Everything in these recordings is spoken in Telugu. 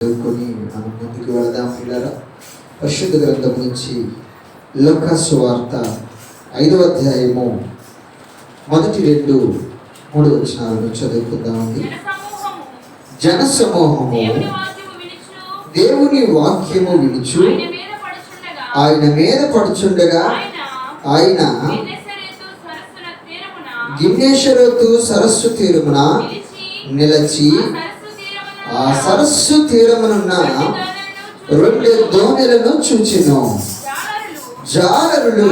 చదువుకొని మనం ముందుకు వెళదాం పిల్లరా. పరిశుద్ధ గ్రంథం నుంచి లూకా సువార్త 5వ అధ్యాయము మొదటి 2-3 వచనాలను చదువుకుందామండి. జనసమూహము దేవుని వాక్యము వినుచు ఆయన మీద పడుచుండగా ఆయన గిన్నెసరెతు సరస్సు తీరమున నిలిచి ఆ సరస్సు తీరమునున్న 2 దోణెలను చూచెను. జాలరులు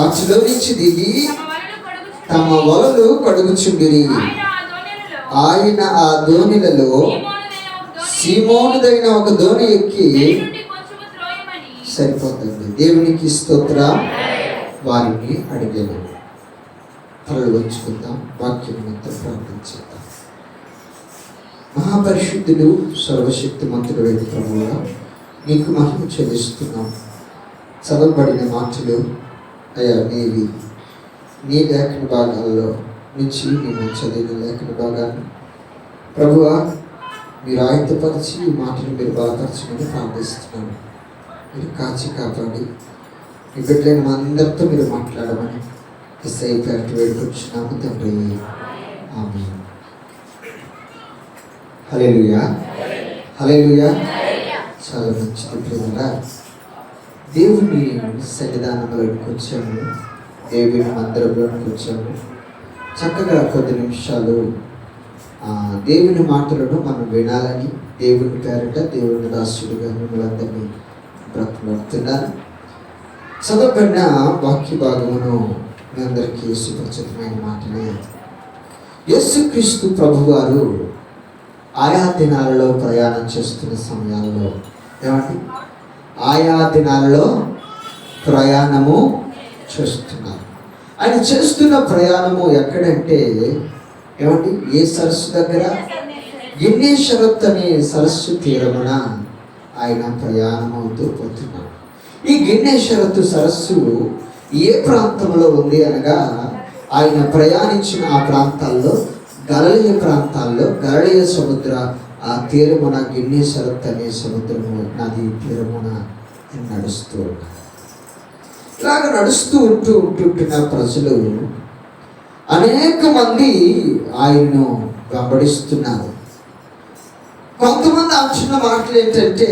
అచ్చులో నుంచి దిగి తమ వలలు కడుగుచుండిరి. ఆయన ఆ దోణిలలో సీమోనుదైన ఒక దోణి ఎక్కి సరిపోతుంది. దేవునికి స్తోత్రం. వారిని అడిగాను. తలలు వంచుకుందాం, వాక్యం నిమిత్తం ప్రార్థించేద్దాం. మహాపరిశుద్ధుడు సర్వశక్తిమంతుడు అయిన ప్రభువా, నీకు మహిమ చెల్లిస్తున్నాం. చదవబడిన మాటలు అయ్యా నీవి, నీ లేఖన భాగాల్లో నుంచి నేను చదివిన లేఖన భాగాన్ని ప్రభువా మీరు ఆయుధపరిచి ఈ మాటలు మీరు బలపరచమని ప్రార్థిస్తున్నాను. మీరు కాచి కాపాడి మీ బిడ్డలైన అందరితో మీరు మాట్లాడమని ఎస్ఐ పేట వేడుకొచ్చున్నాము తండ్రి. ఆమేన్. హల్లెలూయా, హల్లెలూయా. చాలా మంచిది ప్రియులారా. దేవుని సన్నిధానంలోకి వచ్చాము, దేవుని మందిరంలోకి వచ్చాము. చక్కగా కొద్ది నిమిషాలు దేవుని మాటలను మనం వినాలని దేవుని పేరట దేవుని దాసుడిగా మిమ్మల్ని అందరినీ బ్రతమాడుతున్నాను. చదవబడిన వాక్య భాగమును మీ అందరికీ సుపరిచితమైన మాటలే. యేసుక్రీస్తు ప్రభువారు ఆయా దినాలలో ప్రయాణం చేస్తున్న సమయాల్లో ఏమండి, ఆయా దినాలలో ప్రయాణము చేస్తున్నారు. ఆయన చేస్తున్న ప్రయాణము ఎక్కడంటే ఏమండి, ఏ సరస్సు దగ్గర? గిన్నెసరెతు అనే సరస్సు తీరమున ఆయన ప్రయాణం అవుతూ పోతున్నాడు. ఈ గిన్నెసరెతు సరస్సు ఏ ప్రాంతంలో ఉంది అనగా, ఆయన ప్రయాణించిన ఆ ప్రాంతాల్లో గలిలయ ప్రాంతాల్లో గలిలయ సముద్ర ఆ తీరమున గిన్నెసరెతు అనే సముద్రము నది తీరమున నడుస్తూ ఉన్నారు. ఇలాగ నడుస్తూ ఉంటున్న ప్రజలు అనేక మంది ఆయన్ను వెంబడిస్తున్నారు. కొంతమంది అంటున్న మాటలు ఏంటంటే,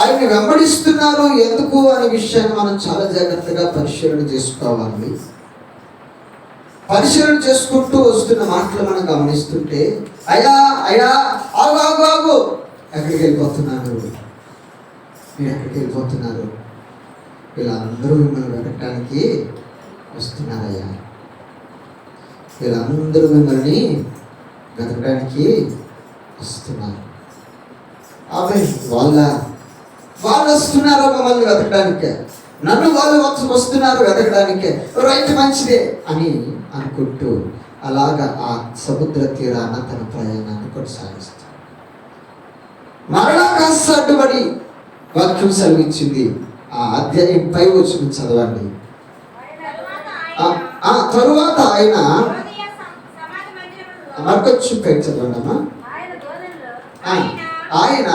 ఆయన వెంబడిస్తున్నారు ఎందుకు అనే విషయాన్ని మనం చాలా జాగ్రత్తగా పరిశీలన చేసుకోవాలి. పరిశీలన చేసుకుంటూ వస్తున్న మాటలు మనం గమనిస్తుంటే, అయ్యా అయ్యా ఆగు ఆగు ఆగు, ఎక్కడికి వెళ్ళిపోతున్నారు, మీరు ఎక్కడికి వెళ్ళిపోతున్నారు? వీళ్ళందరూ మిమ్మల్ని వెతకడానికి వస్తున్నారయ్యా, వీళ్ళందరూ మిమ్మల్ని వెతకడానికి వస్తున్నారు. అబ్బాయి వాళ్ళు వస్తున్నారు మమ్మల్ని వెతకడానికే, నన్ను వాళ్ళు వస్తున్నారు వెతకడానికే, రైట్ మంచిదే అని అనుకుంటూ అలాగా ఆ సముద్ర తీరాన తన ప్రయాణాన్ని కొనసాగిస్తాడు. మరలా కాస్త అడ్డుపడి వాక్యం సెలవిచ్చింది. ఆ అధ్యాయం 5వ వచనం చదవండి. తరువాత ఆయన మరొచ్చు పైకి చదవండమ్మా. ఆయన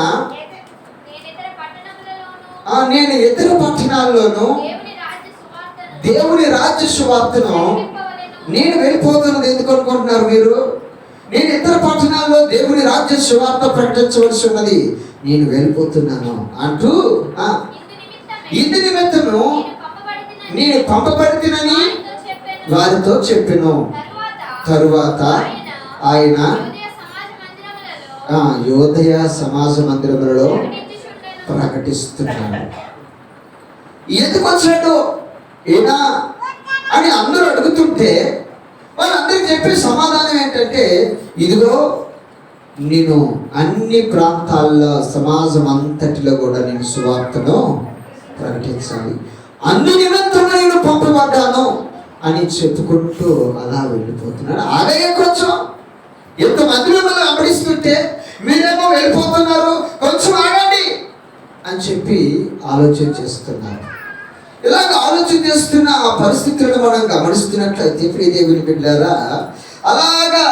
నేను ఇతర పట్టణాల్లోనూ దేవుని రాజ్య సువార్తను నేను వెళ్ళిపోతున్నది ఎందుకు అనుకుంటున్నారు మీరు? నేను ఇతర పట్టణాల్లో దేవుని రాజ్య సువార్త ప్రకటించవలసి ఉన్నది, నేను వెళ్ళిపోతున్నాను అంటూ ఇందు నిమిత్తము నేను పంపబడితినని వారితో చెప్పెను. తరువాత ఆయన యోదయ సమాజ మందిరములలో ప్రకటిస్తున్నాడు. ఎందుకు వచ్చాడు ఏనా అని అందరూ అడుగుతుంటే వాళ్ళందరికీ చెప్పే సమాధానం ఏంటంటే, ఇదిగో నేను అన్ని ప్రాంతాల్లో సమాజం అంతటిలో కూడా నేను సువార్తను ప్రకటించాలి, అందు నిమిత్తం నేను పంపబడ్డాను అని చెప్పుకుంటూ అలా వెళ్ళిపోతున్నాడు. అలాగే కొంచెం ఎంతమంది మిమ్మల్ని వెంబడిస్తుంటే మీరేమో వెళ్ళిపోతున్నారు, కొంచెం ఆగండి అని చెప్పి ఆలోచన చేస్తున్నారు. ఇలాగ ఆలోచన చేస్తున్న ఆ పరిస్థితులను మనం గమనిస్తున్నట్లయితే ప్రియ దేవుని బిడ్డలారా, అలాగా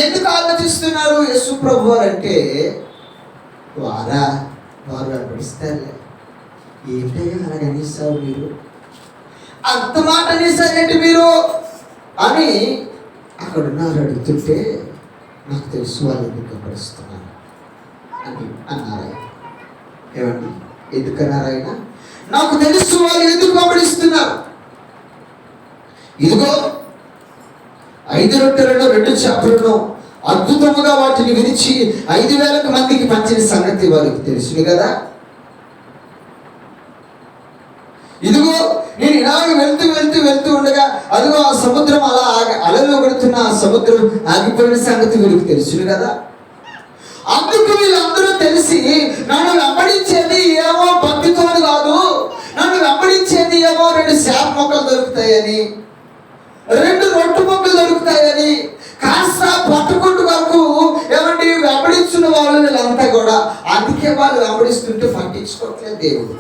ఎందుకు ఆలోచిస్తున్నారు యేసు ప్రభు అంటే, వారు వెంబడిస్తారులే. ఏంటయ్యా అలా అనేసావు మీరు, అంత మాట అనేసారేంటి మీరు అని అక్కడున్నారు అడుగుతుంటే, నాకు తెలుసు వాళ్ళు ఎందుకు వెంబడిస్తున్నారు అని అన్నారు. ఏమండి ఎందుకన్నారు ఆయన? నాకు తెలుసు వాళ్ళు ఎందుకు వెంబడిస్తున్నారు. ఇదిగో 5 రొట్టెలను 2 చేపలను అద్భుతముగా వాటిని విరిచి 5,000 మందికి పంచిన సంగతి వారికి తెలుసు కదా. ఇదిగో నేను ఇలాగ వెళ్తూ ఉండగా అదిగో ఆ సముద్రం అలా అలల్లో కొడుతున్న ఆ సముద్రం ఆగిపోయిన సంగతి వీరికి తెలుసు కదా. అందుకు వీళ్ళందరూ తెలిసి నన్ను వెంబడించేది ఏమో భక్తితోడు కాదు, నన్ను వెంబడించేది ఏమో 2 చేప మొక్కలు దొరుకుతాయని, 2 రొట్టె మొక్కలు దొరుకుతాయని కాస్త పట్టుకుంటు వరకు ఏమండి వెంబడిస్తున్న వాళ్ళు వీళ్ళంతా కూడా. అందుకే వాళ్ళు వెంబడిస్తుంటే పట్టించుకోవట్లేదు దేవుడు.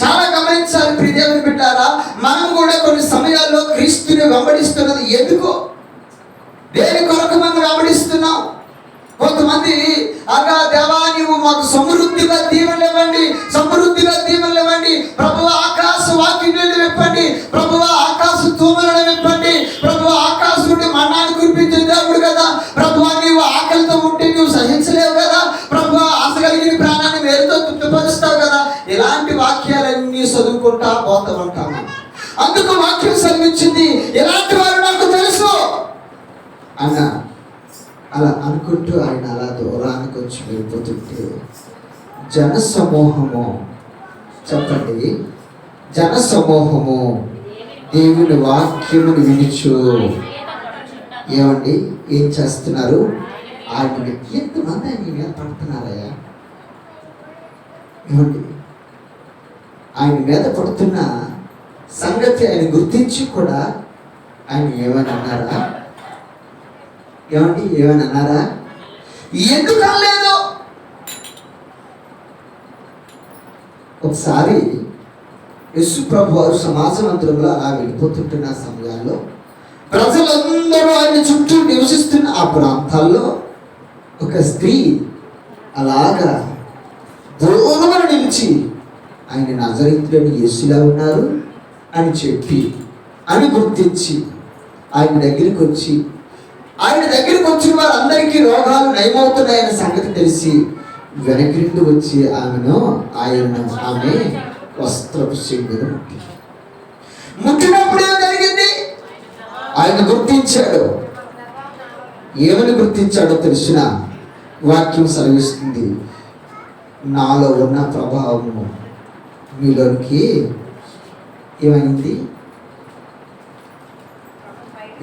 చాలా గమనించాలి ప్రియ దేవుని బిడ్డారా. మనం కూడా కొన్ని సమయాల్లో క్రీస్తుని వెంబడిస్తున్నది ఎందుకో, దేని కొరకు మనం వెంబడిస్తున్నాం. కొంతమంది అగా దేవా నీవు మాకు సమృద్ధిగా దీవెనలివ్వండి, సమృద్ధిగా దీవెనలివ్వండి, ప్రభువా ఆకాశ వాకిళ్లను విప్పండి, ప్రభువా ఆకాశ తూములను విప్పండి, ప్రభువా ఆకాశం నుండి మన్నాను కురిపించే దేవుడు కదా, ప్రభువా నీవు ఆకలితో ఉంటే నువ్వు సహించలేవు కదా, ప్రభువా ఆశ కలిగిన ప్రాణాన్ని వేరుతో తృప్తిపరుస్తావు కదా. ఇలాంటి వాక్యాలన్నీ చదువుకుంటా పోతూ ఉంటాము. అందుకు వాక్యం సెలవిచ్చింది, ఇలాంటి వారు నాకు తెలుసు అన్న. అలా అనుకుంటూ ఆయన అలా దూరానికి వచ్చి వెళ్ళిపోతుంటే జన సమూహము, చెప్పండి, జన సమూహము దేవుని వాక్యమును వినుచు ఏమండి ఏం చేస్తున్నారు? ఆయన ఎంతమంది ఆయన మీద పడుతున్నారయ్యా. ఏమండి ఆయన మీద పడుతున్న సంగతి ఆయన గుర్తించి కూడా ఆయన ఏమని అన్నారా? ఏమండి ఏమని అన్నారా? ఎందుకు అనలేదు? ఒకసారి యేసు ప్రభు వారు సమాజ మందిరంలో అలా వెళ్ళిపోతుంటున్న సమయాల్లో ప్రజలందరూ ఆయన చుట్టూ నివసిస్తున్న ఆ ప్రాంతాల్లో ఒక స్త్రీ అలాగా దూరమున నిలిచి ఆయన నజరేతుడైన యేసులా ఉన్నారు అని చెప్పి అని గుర్తించి ఆయన దగ్గరికి వచ్చిన వారందరికీ రోగాలు నయమవుతున్నాయన్న సంగతి తెలిసి వెనక్కి వచ్చి ఆమె వస్త్రపు చెంగును ముట్టినప్పుడు ఏం జరిగింది? ఆయన గుర్తించాడు. ఏమని గుర్తించాడో తెలిసిన వాక్యం సెలవిస్తుంది, నాలో ఉన్న ప్రభావము మీలోనికి ఏమైంది?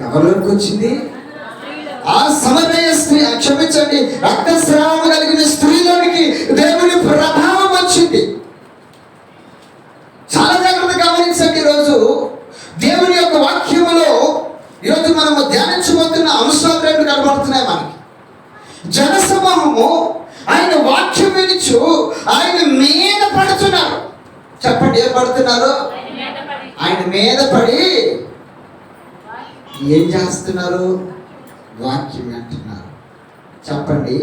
ఎవరిలోనికి వచ్చింది? ఆ సమరయ స్త్రీ, క్షమించండి, రక్తస్రావం కలిగిన స్త్రీలోనికి దేవుని ప్రభావం వచ్చింది. చాలా జాగ్రత్తగా గమనించండి. ఈరోజు దేవుని యొక్క వాక్యములో ఈరోజు మనము ధ్యానించబోతున్న అంశాలు 2 కనబడుతున్నాయి మనకి. జనసమూహము ఆయన వాక్యం వినుచు ఆయన మీద పడుతున్నారు. చెప్పండి, ఏం పడుతున్నారు? ఆయన మీద పడి ఏం చేస్తున్నారు? వాక్యం వింటున్నారు. చెప్పండి,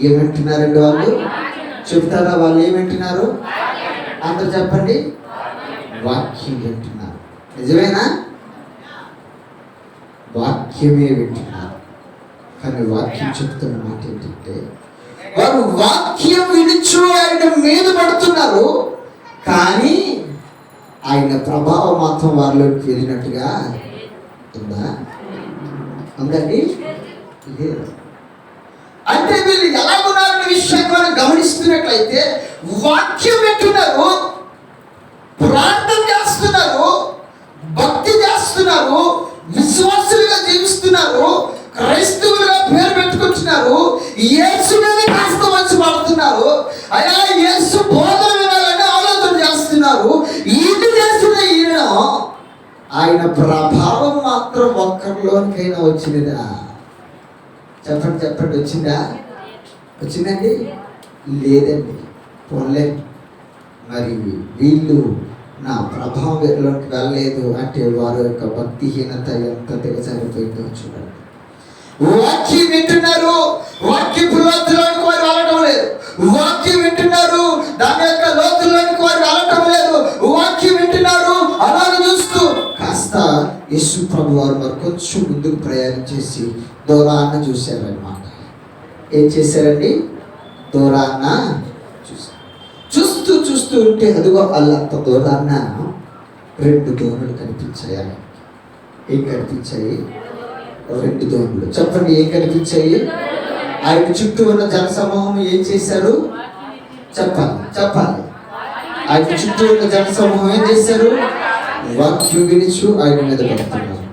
ఏమంటున్నారండి వాళ్ళు? చెప్తారా? వాళ్ళు ఏమంటున్నారు? అందరూ చెప్పండి, వాక్యం వింటున్నారు. నిజమేనా? వాక్యమే వింటున్నారు. కానీ వాక్యం చెప్తున్న మాట ఏంటంటే, వారు వాక్యం వినుచు ఆయన మీద పడుతున్నారు, కానీ ఆయన ప్రభావం మాత్రం వారిలోకి వెళ్ళినట్టుగా ఉందా? ఉందండి? లేదు. అంటే వీళ్ళు ఎలా ఉన్నారన్న విషయాన్ని మనం గమనిస్తున్నట్లయితే వాక్యం వింటున్నారు, ప్రార్థన చేస్తున్నారు, భక్తి చేస్తున్నారు, విశ్వాసులుగా జీవిస్తున్నారు, క్రైస్తవులుగా పేరు పెట్టుకుంటున్నారు, యేసు మీద కాస్త వచ్చి పడుతున్నారు, అయా యేసు బోధన వినాలని ఆలోచన చేస్తున్నారు. ఇది చేస్తున్న ఈయన ఆయన ప్రభావం మాత్రం ఒక్కరిలోనికైనా వచ్చిందా? చెప్పండి చెప్పండి, వచ్చిందా? వచ్చిందండి? లేదండి. పోన్లే, మరి వీళ్ళు నా ప్రభావం వీళ్ళలోకి వెళ్ళలేదు అంటే వారి యొక్క భక్తిహీనత ఎంత దిగజారిపోయిందో చూడండి. వాక్యం వింటున్నారు, వాక్య పురోగతిలోకి వారు వెళ్ళడం లేదు. వాక్యం వింటున్నారు, దాని యొక్క లోతుల్లోనికి వారు వెళ్ళటం లేదు. వాక్యం వింటున్నారు, అలాగే చూస్తూ కాస్త యేసు ప్రభు వారు మరి కొంచెం ముందుకు ప్రయాణం చేసి దూరాన్న చూశారన్నమాట. ఏం చేశారండి? దూరాన్న చూశారు. చూస్తూ చూస్తూ ఉంటే అదిగో అల్లంత దూరాన్న 2 దోణులు కనిపించాయి. ఏం కనిపించాయి? 2 దోణులు. చెప్పండి, ఏం కనిపించాయి? ఆయన చుట్టూ ఉన్న జనసమూహం ఏం చేశారు? చెప్పాలి. ఆయన చుట్టూ ఉన్న జనసమూహం ఏం చేశారు? వాక్యం వినిచు ఆయన మీద పడుతున్నారు.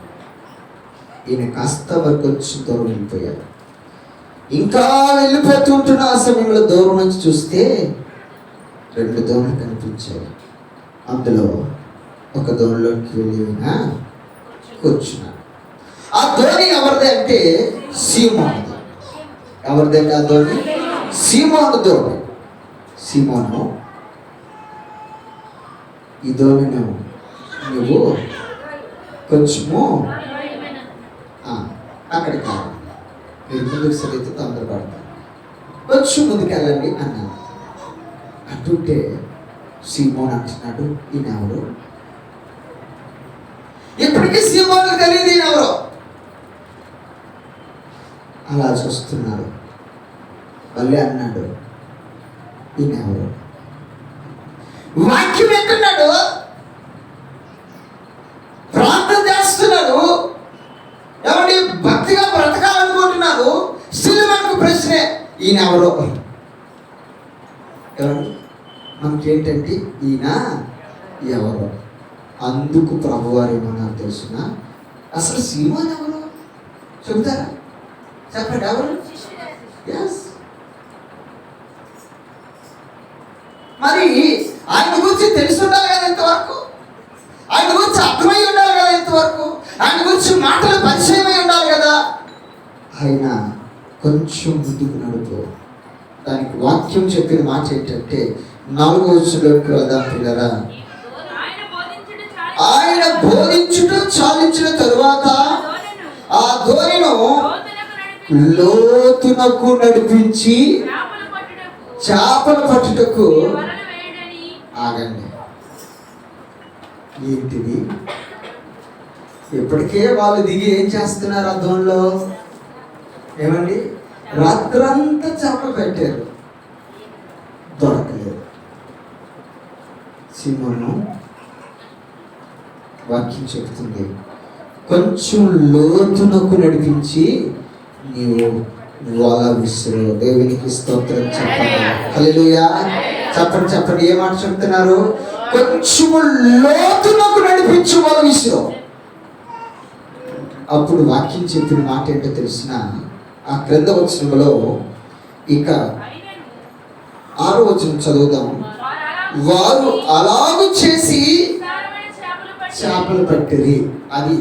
ఈయన కాస్త మరి కొంచెం దూరం వెళ్ళిపోయారు. ఇంకా వెళ్ళిపోతూ ఉంటున్న ఆ సమయంలో దూరం నుంచి చూస్తే 2 దోణులు కనిపించాయి. అందులో ఒక దోణిలోకి వెళ్ళి కూర్చున్నాడు. ఆ ధోని ఎవరిది అంటే సీమోనుది. ఎవరిదంటే ఆ ధోని? సీమోను ధోని. సీమోను, ఈ ధోనిను నువ్వు కొంచెము అక్కడికి కాదు, మీరు ముందుకు సరిగ్గా తొందరపడతాను, కొంచెం ముందుకెళ్ళండి అన్నాను. అంటుంటే సీమోన్ అంటున్నాడు, ఈయన ఎవరు? ఇప్పటికీ సీమోనుకు తెలియదు ఈయన ఎవరో. అలా చూస్తున్నారు. మళ్ళీ అన్నాడు, ఈయన ఎవరు? వాక్యం వింటున్నాడు, ప్రార్థన చేస్తున్నాడు, ఏమంటే భక్తిగా బ్రతకాలనుకుంటున్నాడు. స్టిల్ మనకు ప్రశ్నే, ఈయన ఎవరో? ఏమండి, మనకేంటంటే ఈయన ఎవరో. అందుకు ప్రభువారు ఏమన్నారు తెలుసునా? అసలు సీమోన్ ఎవరు చెబుతారా? చెప్పండి, ఎవరు? మరి ఆయన గురించి తెలిసి ఉండాలి కదా ఇంతవరకు, ఆయన గురించి అర్థమై ఉండాలి కదా ఇంతవరకు, ఆయన గురించి మాటలు పరిచయమై ఉండాలి కదా. ఆయన కొంచెం ముందుకు నడుపు. దానికి వాక్యం చెప్పిన మాట ఏంటంటే 4వ వచనంలోకి వెళ్దాం పిల్లరా. ఆయన బోధించుట చాలించిన తరువాత ఆ ధోనిను లోతునకు నడిపించి చేపలు పట్టుటకు. ఆగండి, ఏంటిది? ఇప్పటికే వాళ్ళు దిగి ఏం చేస్తున్నారు ఆ ధోనిలో? ఏమండి, రాత్రంతా చేపలు పెట్టారు, దొరకలేదు. సీమోను వాక్యం చెబుతుంది, కొంచెం లోతునకు నడిపించి నీవు వల విసురు. దేవునికి స్తోత్రం చెప్పండి. హల్లెలూయా. చెప్పండి, ఏ మాట చెప్తున్నారు? కొంచెం లోతునకు నడిపించు, వల విసురు. అప్పుడు వాక్యం చెప్పిన మాట ఏంటో తెలిసిన ఆ క్రింద వచనంలో ఇక 6వ వచనం చదువుదాం. వారు అలాగూ చేసి చేపలు పట్టిరి. అది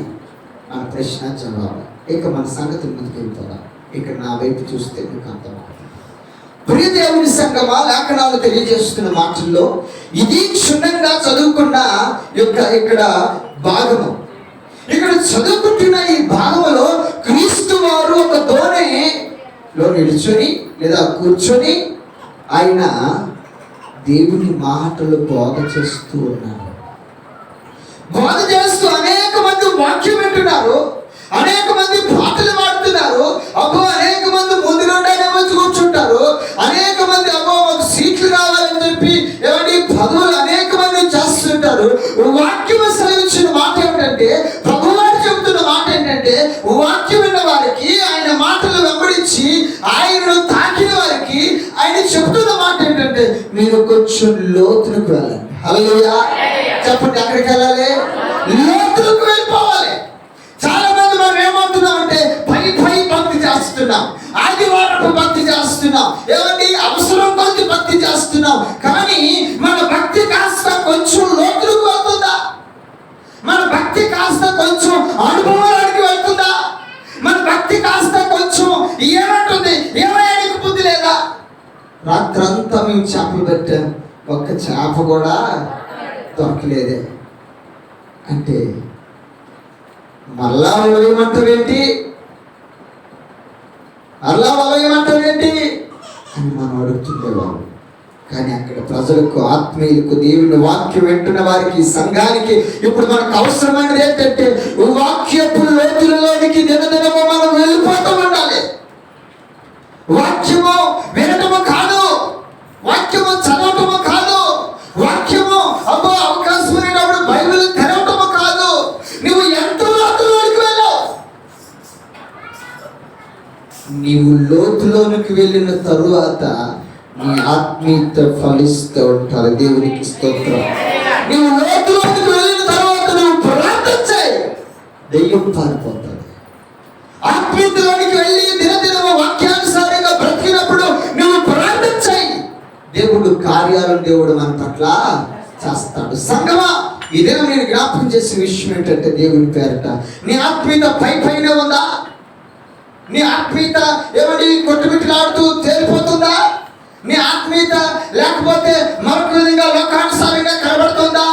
మన ప్రశ్న జవాబు. ఇక మన సంగతి ముందుకు వెళ్ళిపోదాం. ఇక్కడ నా వైపు చూస్తే మీకు అర్థమవుతుంది. ప్రియ దేవుని సంగమా, లేఖనాలు తెలియజేస్తున్న మాటల్లో ఇది క్షుణ్ణంగా చదువుకున్న ఇక్కడ భాగము. ఇక్కడ చదువుకుంటున్న ఈ భాగంలో క్రీస్తు వారు ఒక ధోనిలో నిలుచొని లేదా కూర్చొని ఆయన దేవుని మాటలు బోధ చేస్తూ ఉన్నారు. బోధ చేస్తూ అనేక మంది వాక్యం వింటున్నారు, అనేక మంది పాటలు పాడుతున్నారు. అబ్బో, అనేక మంది ముందులోనే వచ్చి కూర్చుంటారు. అనేక మంది అబ్బో మాకు సీట్లు రావాలని చెప్పి ఏమంటే పదవులు అనేక మంది చేస్తుంటారు. వాక్యం సెలవిచ్చిన మాట ఏమిటంటే, ప్రభువారు చెబుతున్న మాట ఏంటంటే, వాక్యం విన్న వారికి, ఆయన మాటలు వెంబడించి ఆయనను తాకిన వారికి ఆయన చెబుతున్న మాట ఏంటంటే, మీరు కొంచెం లోతులకు వెళ్ళండి. హల్లెలూయా. చెప్పండి, ఎక్కడికి వెళ్ళాలి? లోతులకు వెళ్ళిపోవాలి. చాలా మంది మనం ఏమంటున్నాం అంటే, పై భక్తి చేస్తున్నాం, ఆదివారపు భక్తి చేస్తున్నాం, ఏమండి అవసరం కొద్ది భక్తి చేస్తున్నాం. కానీ మన భక్తి కాస్త కొంచెం లోతులకు వెళ్తుందా? మన భక్తి కాస్త కొంచెం అనుభవానికి వెళ్తుందా? మన భక్తి కాస్త కొంచెం ఏమంటుంది? ఏమయ్యానికి బుద్ధి లేదా? రాత్రంతా మేము చేపలు పెట్టాం, ఒక్క చేప కూడా దొరకలేదే అంటే మరలా వలయమంటావేంటి? మరలా వలయమంటావేంటి అని మనం అడుగుతుండేవాళ్ళం. కానీ అక్కడ ప్రజలకు, ఆత్మీయులకు, దేవుని వాక్యం వింటున్న వారికి, సంఘానికి ఇప్పుడు మనకు అవసరమైనది ఏంటంటే వాక్యపు లోతులలోనికి దినదినము మనం వెళ్ళిపోతూ ఉండాలి. వాక్యము వినటము కాదు, వాక్యము చదవటము కాదు, వాక్యము అవకాశమైనప్పుడు బైబిల్ తెరవటము కాదు. నువ్వు ఎంత లోతులోనికి వెళ్ళావు, నీవు లోతులోనికి వెళ్ళిన తరువాత నీ ఆత్మీయత ఫలిస్తూ ఉంటారు. దేవునికి స్తోత్రం. నువ్వు లోతులోనికి వెళ్ళిన తర్వాత నువ్వు ప్రార్థన చేయి, దెయ్యం పారిపోతాడు. ఆత్మీయతలోనికి వెళ్ళి దినదినము వాక్యానుసారంగా బ్రతికినప్పుడు నువ్వు ప్రార్థన చేయి, దేవుడు కార్యాలను దేవుడు మన పట్ల చేస్తాడు. సంగమా, ఈ దినం నేను జ్ఞాపకం చేసే విషయం ఏంటంటే దేవుని పేరట నీ ఆత్మీయత పైనే ఉందా? నీ ఆత్మీయత ఏమని కొట్టుమిట్లాడుతూ తేలిపోతుందా? నీ ఆత్మీయత లేకపోతే మరొక విధంగా లోకానుసారంగా కనబడుతుందా?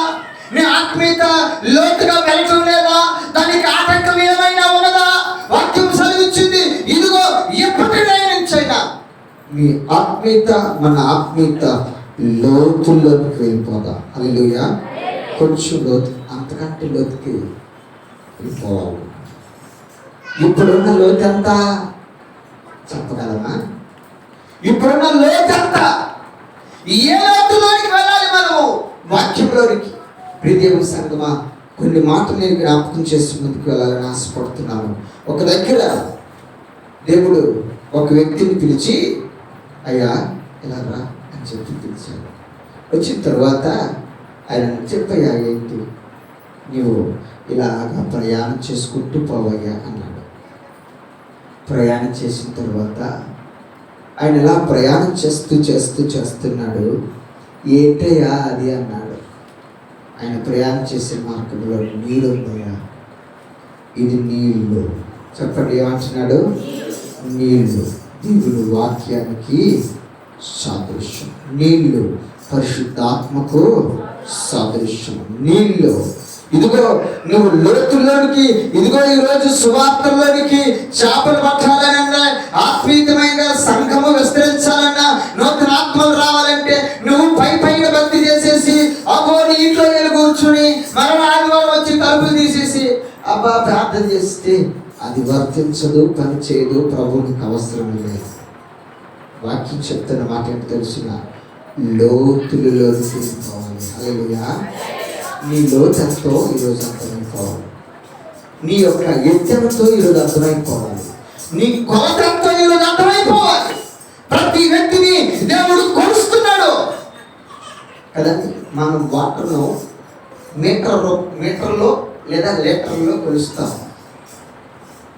నీ ఆత్మీయత లోతుగా వెళ్ళటం లేదా? దానికి ఆటంకం ఏమైనా ఉన్నదా? వాక్యం సెలవిచ్చింది, ఇదిగో ఎప్పటి నుంచైనా మీ ఆత్మీయత, మన ఆత్మీయత లోతుల్లోకి వెళ్ళిపోదా. హల్లెలూయా. కొంచెం లోతు, అంతకంటే లోతుకి వెళ్ళిపోవాలి. ఇప్పుడున్న లోతు ఎంత చెప్పగలమా? ఇప్పుడున్న లోతు ఎంత? ఏ లోతులోనికి వెళ్ళాలి మనము? వాక్యంలోనికి. ప్రియదేవుని సంగమా, కొన్ని మాటలు నేను జ్ఞాపకం చేసి ముందుకు వెళ్ళాలని ఆశపడుతున్నాను. ఒక దగ్గర దేవుడు ఒక వ్యక్తిని పిలిచి, అయ్యా ఇలా రా అని చెప్పి పిలిచాడు. వచ్చిన తర్వాత ఆయన చెప్పయ్యా, ఏంటి నీవు ఇలాగా ప్రయాణం చేసుకుంటూ పోవయ్యా అన్నాడు. ప్రయాణం చేసిన తర్వాత ఆయన ఇలా ప్రయాణం చేస్తున్నాడు. ఏంటయ్యా అది అన్నాడు. ఆయన ప్రయాణం చేసే మార్గంలో నీళ్ళు ఉందయ్యా. ఇది నీళ్ళు. చెప్పండి, ఏమంటున్నాడు? నీళ్ళు దేవుని వాక్యానికి సాదృశ్యం. నీళ్ళు పరిశుద్ధాత్మకు సాదృశ్యం. నీళ్ళు ఇదిగో నువ్వు లోతుల్లోనికి, ఇదిగో ఈరోజు సువార్తల్లోనికి చేపలు పట్టాలనన్నా, ఆత్మీయమైన సంఘము విస్తరించాలన్నా, నూతన ఆత్మలు రావాలంటే నువ్వు పైన భక్తి చేసేసి నీ ఇంట్లో వెళ్ళి కూర్చుని మరణ ఆదివారం వచ్చి తలుపులు తీసేసి ప్రార్థన చేస్తే అది వర్తించదు, పని చేయదు, ప్రభువునికి అవసరం లేదు. వాక్యం చెప్తున్న మాట ఏంటో తెలిసిన లోతులలోకి వెళ్ళిపోవాలి. హల్లెలూయా. నీ లోతంతో ఈరోజు అర్థమైపోవాలి. నీ యొక్క ఎత్తెంతో ఈరోజు అర్థమైపోవాలి. నీ కొలతంతో ఈరోజు అర్థమైపోవాలి. ప్రతి వ్యక్తిని దేవుడు కొలుస్తున్నాడు కదండి. మనం వాటర్ను మీటర్లో లేదా లీటర్లో కొలుస్తాం.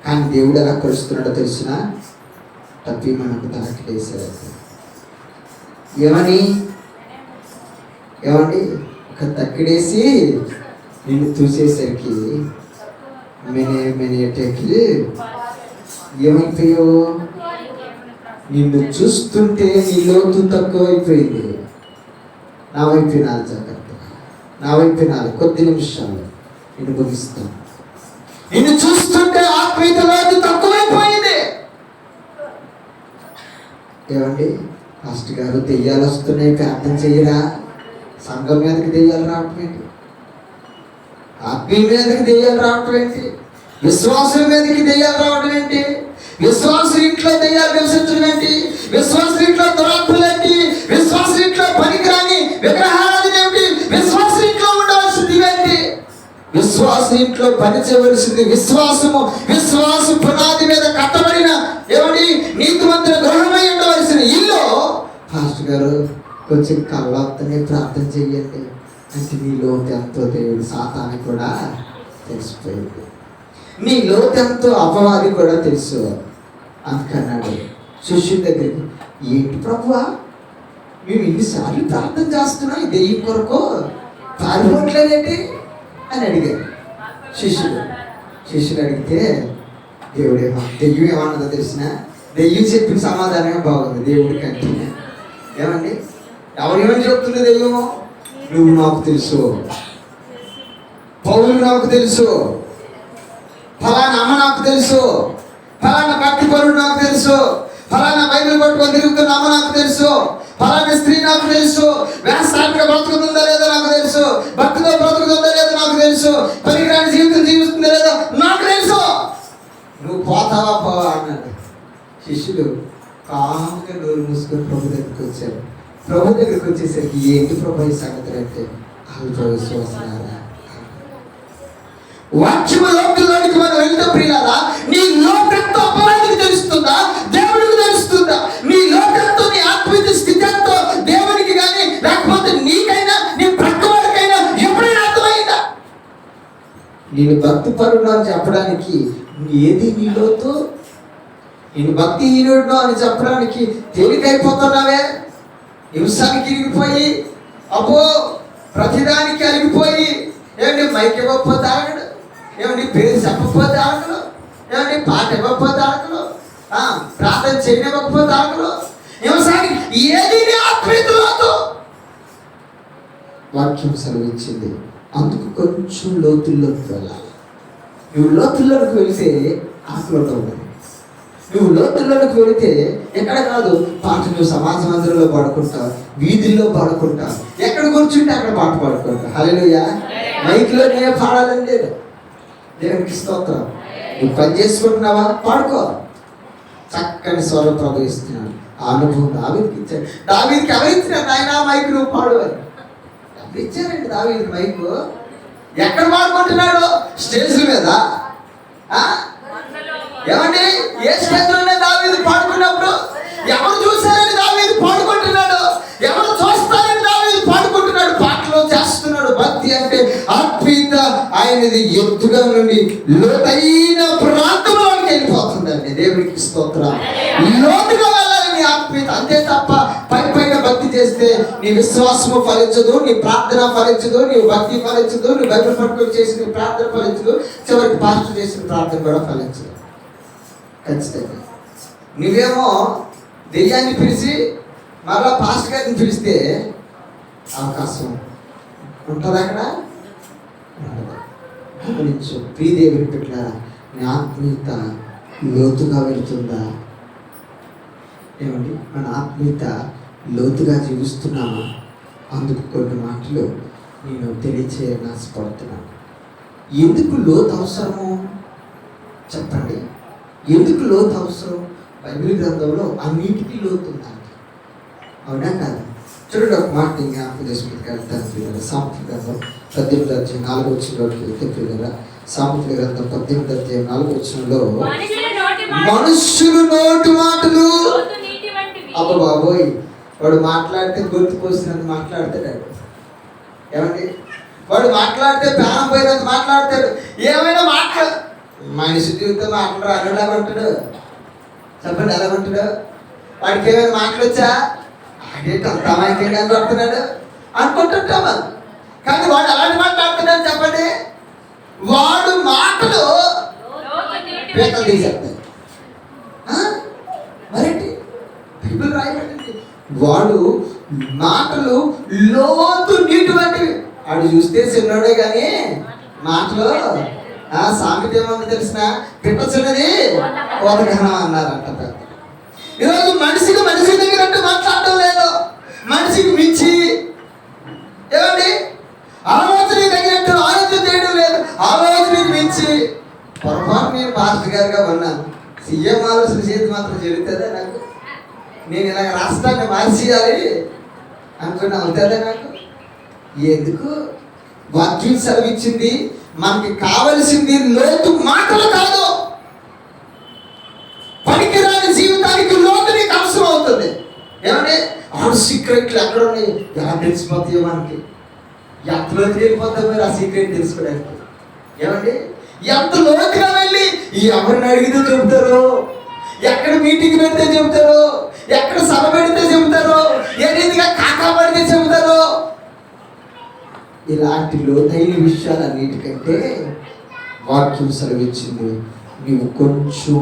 కానీ దేవుడు ఎలా కొలుస్తున్నాడో తెలిసిన తప్పి మనకు దాటిలేసాడు. ఏమండి ఒక తక్కిడేసి నిన్ను చూసేసరికి మెనేటకి ఏమైపోయావు? నిన్ను చూస్తుంటే నీ లోతు తక్కువ అయిపోయింది. నా వైపు వినాలి, జాగ్రత్తగా నా వైపు వినాలి. కొద్ది నిమిషాలు నిన్ను ముగిస్తాను. నిన్ను చూస్తుంటే ఆత్మీయత లోతు తక్కువైపోయింది. ఏమండి మాస్టర్ గారు, దెయ్యాలు వస్తున్నాయి, ప్రార్థన చెయ్యరా? సంఘం మీదకి దెయ్యాలు రావటం ఏంటి? ఆత్మీయ మీదకి దెయ్యాలు రావటం ఏంటి? విశ్వాసం మీదకి దెయ్యాలు రావడం ఏంటి? విశ్వాసం ఇంట్లో దెయ్యాలు నివసించడం ఏంటి? విశ్వాసం ఇంట్లో దురాత్మలు ఏంటి? విశ్వాసం ఇంట్లో పనికిరాని విగ్రహారాధన ఏమిటి? విశ్వాసం ఇంట్లో ఉండవలసింది ఏంటి? విశ్వాసం ఇంట్లో పని చేయవలసింది విశ్వాసం పునాది మీద కట్టబడిన ఏమని నీతిమంతుల గృహమై ఉండవలసిన ఇల్లు. పాస్టర్ గారు కొంచెం కళ్ళొత్తనే ప్రార్థన చెయ్యండి అంటే నీ లోతు ఎంతో దేవుడు సాతానికి కూడా తెలిసిపోయింది. నీ లోతు ఎంతో అపవాది కూడా తెలుసు. అందుకన్నాడు శిష్యుడి దగ్గరికి, ఏంటి ప్రభువా మేము ఇన్నిసార్లు ప్రార్థన చేస్తున్నాం, ఈ దెయ్యం కొరకు పారిపోవట్లేదేంటి అని అడిగారు శిష్యుడు అడిగితే దెయ్యం ఏమన్నదో తెలిసిన? దెయ్యం చెప్పిన సమాధానమే బాగుంది దేవుడి కంటే. ఏమండి ఎవరేమని చెప్తుంది దెయ్యము? నువ్వు నాకు తెలుసు, పౌలు నాకు తెలుసు, ఫలానా అమ్మ నాకు తెలుసు, ఫలానా భక్తి పరుడు నాకు తెలుసు, ఫలానా బైబిల్ పట్టుకొని తిరుగుతున్నామో నాకు తెలుసు, ఫలానా స్త్రీ నాకు తెలుసు, వ్యవసాయంగా బ్రతుకుతుందో లేదో నాకు తెలుసు, భక్తితో బ్రతుకుతుందో లేదో నాకు తెలుసు, పనికిరాని జీవితం జీవిస్తుందో లేదో నాకు తెలుసు, నువ్వు పోతావా పోవా అన్నాడు. శిష్యులు కాముగా నోరు మూసుకొని ప్రభు దగ్గరికి వచ్చారు. ప్రభు దగ్గరికి వచ్చేసరికి ఏంటి ప్రభు ఈ సంగతులు అంటే అల్ప విశ్వాసారా, వాక్యము లోకంలోనికి మనం వెళ్తే ప్రియులారా, నీ లోకంతో అపవాదికి తెలుస్తుందా, దేవుడికి తెలుస్తుందా? నీ లోకంతో, నీ ఆత్మీయ స్థితితో దేవునికి కానీ లేకపోతే నీకైనా నీ ప్రక్క వాడికైనా ఎప్పుడైనా అర్థమైందా? నేను భక్తి పరుడు అని చెప్పడానికి ఏది నీ లోతు? నేను భక్తిహీనుడు అని చెప్పడానికి తేలికైపోతున్నావే, హింసానికి ఇరిగిపోయి, అబ్బో ప్రతిదానికి అరిగిపోయి, ఏమండి మైక్ ఇవ్వకపోతే ఆగడు, ఏమండి పేరు చెప్పకపోతే ఆగలు, ఏమండి పాట ఇవ్వకపోతే ఆగలు, ప్రార్థన చేయనివ్వకపోతే ఆగలు, హింసానికి ఏది ఆత్మీయతలో వాక్యం సెలవిచ్చింది. అందుకు కొంచెం లోతుల్లోకి వెళ్ళాలి. నువ్వు లోతుల్లోకి వెళితే ఆకులోట ఉండదు. నువ్వు లోతుల్లోకి వెళితే ఎక్కడ కాదు, పాట నువ్వు సమాజ మందిరంలో పాడుకుంటావు, వీధుల్లో పాడుకుంటావు, ఎక్కడ కూర్చుంటే అక్కడ పాట పాడుకుంటావు. హల్లెలూయా. మైక్లో నేనే పాడాలని లేదు, దేవునికి స్తోత్రం. నువ్వు పని చేసుకుంటున్నావా, పాడుకో. చక్కని స్వరం ప్రభు ఇస్తున్నాడు. ఆ అనుభవం దావీదుకి ఇచ్చాడు. దావీదుకి ఎవరిచ్చినారు ఆయన మైక్ నువ్వు పాడు అని? ఎవరు ఇచ్చారండి దావీదుకి మైకు? ఎక్కడ పాడుకుంటున్నాడు? స్టేజ్ మీద. ఏమండి ఏ స్టేజ్లోనే దావీదు పాడుకున్నప్పుడు ఎవరు చూశారని దావీదు పాడుకుంటున్నాడు, ఎవరు చూస్తారని దావీదు పాడుకుంటున్నాడు, పాటలు చేస్తున్నాడు. భక్తి అంటే ఆత్మీయత ఆయనది ఎత్తుగా నుండి లోతైన ప్రాంతంలోకి వెళ్ళిపోతుందండి. దేవుడికి స్తోత్రం. లోతుగా వెళ్ళాలి నీ ఆత్మీయత, అంతే తప్ప పై పైన భక్తి చేస్తే నీ విశ్వాసము ఫలించదు, నీ ప్రార్థన ఫలించదు, నీ భక్తి ఫలించదు, నీ బైబిల్ పట్టుకొని చేసి నీ ప్రార్థన ఫలించదు, చివరికి పాస్టర్ చేసిన ప్రార్థన కూడా ఫలించదు. ఖచ్చితంగా నువ్వేమో దెయ్యాన్ని పిలిచి మరలా పాస్టర్ గారిని పిలిస్తే అవకాశం ఉంటుంది అక్కడ. గమనించు ప్రియదేవుని పెట్టారా, నీ ఆత్మీయత లోతుగా వెళుతుందా? ఏమండి మన ఆత్మీయత లోతుగా జీవిస్తున్నామా? అందుకు కొన్ని మాటలు నేను తెలియచేయాలని ఆశపడుతున్నాను. ఎందుకు లోతు అవసరము చెప్పండి? ఎందుకు లోతు అవసరం? బైబిల్ గ్రంథంలో అన్నిటికీ లోతు ఉందండి, అవునా కాదు? చూడండి ఒక మాట జ్ఞాపకం చేసుకుంటే వెళ్తాను. సామెతల గ్రంథం 18:4 వెళ్తే పిల్లల, సామెతల గ్రంథం 18:4 మనుషులు నోటి మాటలు, అబ్బ బాబోయ్, వాడు మాట్లాడితే గొంతు కోసినంత మాట్లాడతాడు. ఏమండి వాడు మాట్లాడితే ప్రాణం పోయినంత మాట్లాడతాడు. ఏమైనా మాట్లాడు, మనిషి జీవితం మాట్లాడు ఎలాగంటాడు చెప్పండి, ఎలాగంటాడు? వాడికి ఏమైనా మాట్లాడొచ్చా? అదేంటి అంత అమాయకంగా పడుతున్నాడు అనుకుంటుంటామా? కానీ వాడు అలాంటి మాట్లాడుతున్నాడు చెప్పండి, వాడు మాటలు పీతలు తీసేస్తాయి. మరేంటి బైబిల్ రాయబడింది, వాడు మాటలు లోతు నీటి వంటివి. వాడు చూస్తే చిన్నోడే కానీ మాటలు సామెత ఏమన్నా తెలిసిన పిట్టచున్నది కోతగనం అన్నారంట. ఈరోజు మనిషికి మనిషి దగ్గర అంటే మాట్లాడటం లేదు, మనిషికి మించి ఏమండి ఆలోచన తగినట్టు ఆలోచన చేయడం లేదు, ఆలోచనకి మించి. పొరపాటు నేను పాస్టర్ గారుగా ఉన్నాను, సీఎం ఆలోచన చేతి మాత్రం జరుగుతుందా నాకు? నేను ఇలాగ రాష్ట్రాన్ని మార్చేయాలి అనుకున్నా అవుతుందా నాకు? ఎందుకు? వాక్యం సెలవిచ్చింది, మనకి కావలసింది లోతు మాటలు కాదు. పనికిరాని జీవితానికి లోతు నీకు అవసరం అవుతుంది. ఏమంటే ఆడు సీక్రెట్లు ఎక్కడ ఉన్నాయి, ఎలా తెలిసిపోతాయో మనకి? ఎంతలోకి వెళ్ళిపోతాం మీరు ఆ సీక్రెట్ తెలుసుకోవడానికి? ఏమండి ఎంత లోతుగా వెళ్ళి ఎవరిని అడిగితే చెబుతారు, ఎక్కడ మీటింగ్ పెడితే చెబుతారు, ఎక్కడ సభ పెడితే చెబుతారు, ఏ రీతిగా కాకా పడితే చెబుతారు. ఇలాంటి లోతైన విషయాలన్నిటికంటే వాక్యం సెలవిచ్చింది, నీవు కొంచెం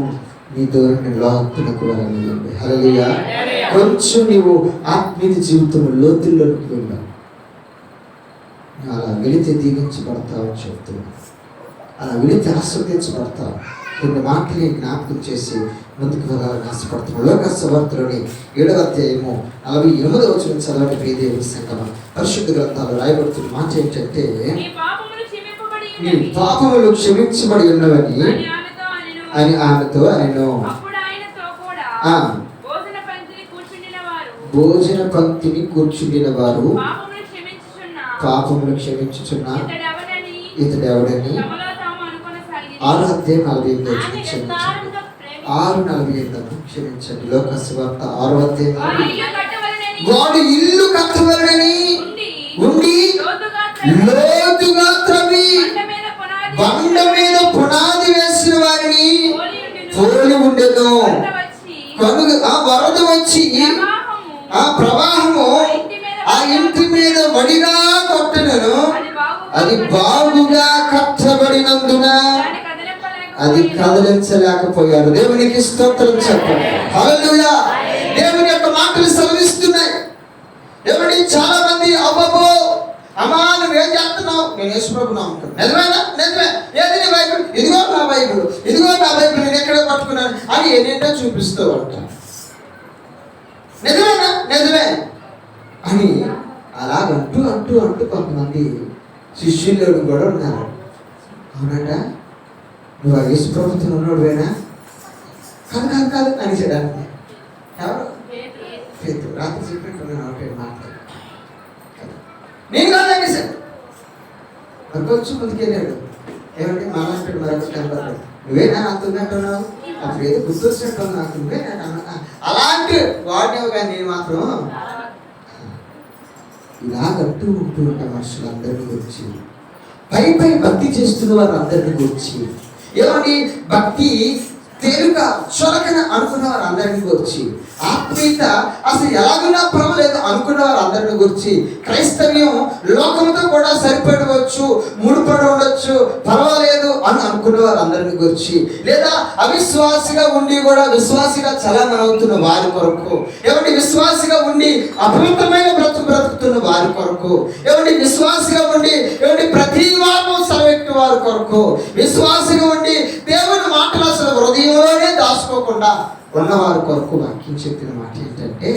నీ ధోరణి లోతులకు వెళ్ళాలి. హల్లెలూయా. కొంచెం నీవు ఆత్మీయ జీవితం లోతుల్లోకి వెళ్ళావు. అలా వెళితే దీవించబడతావు అని చెప్తున్నావు, అలా వెళితే ఆస్వాదించబడతావు. కొన్ని మాటలు జ్ఞాపకం చేసి ముందుకు వెళ్ళాలని ఆశపడుతున్నాం. లోకాసు సువార్తలోని 7వ అధ్యాయము 48వ వచనం చదవండి. ప్రియ దేవుని సంగమా, పరిశుద్ధ గ్రంథాలు రాయబడుతున్న మాట ఏంటంటే, నీ పాపములు క్షమించబడి ఉన్నవని అని ఆమెతో ఆయనను. భోజన పంక్తిని కూర్చుండిన వారు పాపములు క్షమించుచున్న ఇతడెవడని 6:48 క్షమించండి. లోకాసు సువార్త 6:48 వాడు ఇల్లు కట్టవలనని ఉండి లోతుగా త్రవ్వి బండ మీద పునాది వేసిన వారిని పోలి ఉండెను. వరద వచ్చి ఆ ప్రవాహము ఆ ఇంటి మీద వడిగా కొట్టనను, అది బాగుగా కట్టబడినందున అది కదిలించలేకపోయారు. దేవునికి స్తోత్రం చెప్పండి. హల్లెలూయా. దేవుని యొక్క మాటలు సెలవిస్తున్నాయి. దేవుని చాలా మంది అబ్బబ్బో అమ్మా నువ్వేం చేస్తున్నావు, నేను యేసుప్రభుని నమ్ముతాను. నిజమేనా? నిజమే. ఏది నీ బైబిల్? ఇదిగో నా బైబిల్, ఇదిగో నా బైబిల్, నేను ఎక్కడ పట్టుకున్నాను అని ఏంటంటే చూపిస్తూ ఉంటాను. నిజమేనా? నిజమే అని అలాగంటూ అంటూ అంటూ కొంతమంది శిష్యులు కూడా ఉన్నారు. అవునట, నువ్వు ఆ యేసు ప్రభుత్వం ఉన్నాడువేనా? కాదు కాదు కాదు అని చేయడానికి ఎవరు? పేతురు. రాత్రి చెప్పినట్టున్నాను ఒకటే మాట్లాడు. నేను కాదని సార్ మరి కొంచెం ముందుకెళ్ళాడు. ఏమంటే మాట్లాడు మరొక కనపడ్డాడు. నువ్వేనా నాకు ఉన్నట్టున్నావు, అప్పుడు ఏదో గుర్తొచ్చినట్టు నాకు నువ్వేనా అలాంటి వాడినేవు. కానీ నేను మాత్రం ఇలాగంటూ ఉంటూ ఉంటా మనుషులందరినీ గురించి, పై పై భక్తి చేస్తున్న వారు అందరినీ గురించి, ఏమండి భక్తి తేలిక చొరకన అనుకున్న వారు అందరినీ గురించి, ఆత్మీయత అసలు ఎలాగున్నా పర్వాలేదు అనుకున్న వారు అందరిని గురించి, క్రైస్తవ్యం లోకంతో కూడా సరిపడవచ్చు, ముడిపడి ఉండొచ్చు, పర్వాలేదు అని అనుకున్న వారు అందరిని గురించి, లేదా అవిశ్వాసిగా ఉండి కూడా విశ్వాసిగా చలనవుతున్న వారి కొరకు, ఏమంటే విశ్వాసిగా ఉండి అపవిత్రమైన బ్రతుకుతున్న వారి కొరకు, ఏమంటే విశ్వాసిగా ఉండి ఏమంటే ప్రతి వారం సెలవెట్టు వారి కొరకు, విశ్వాసిగా ఉండి దేవుని మాటలు అసలు హృదయంలోనే దాచుకోకుండా ఉన్నవారి కొరకు వాక్యం చెప్పిన మాట ఏంటంటే,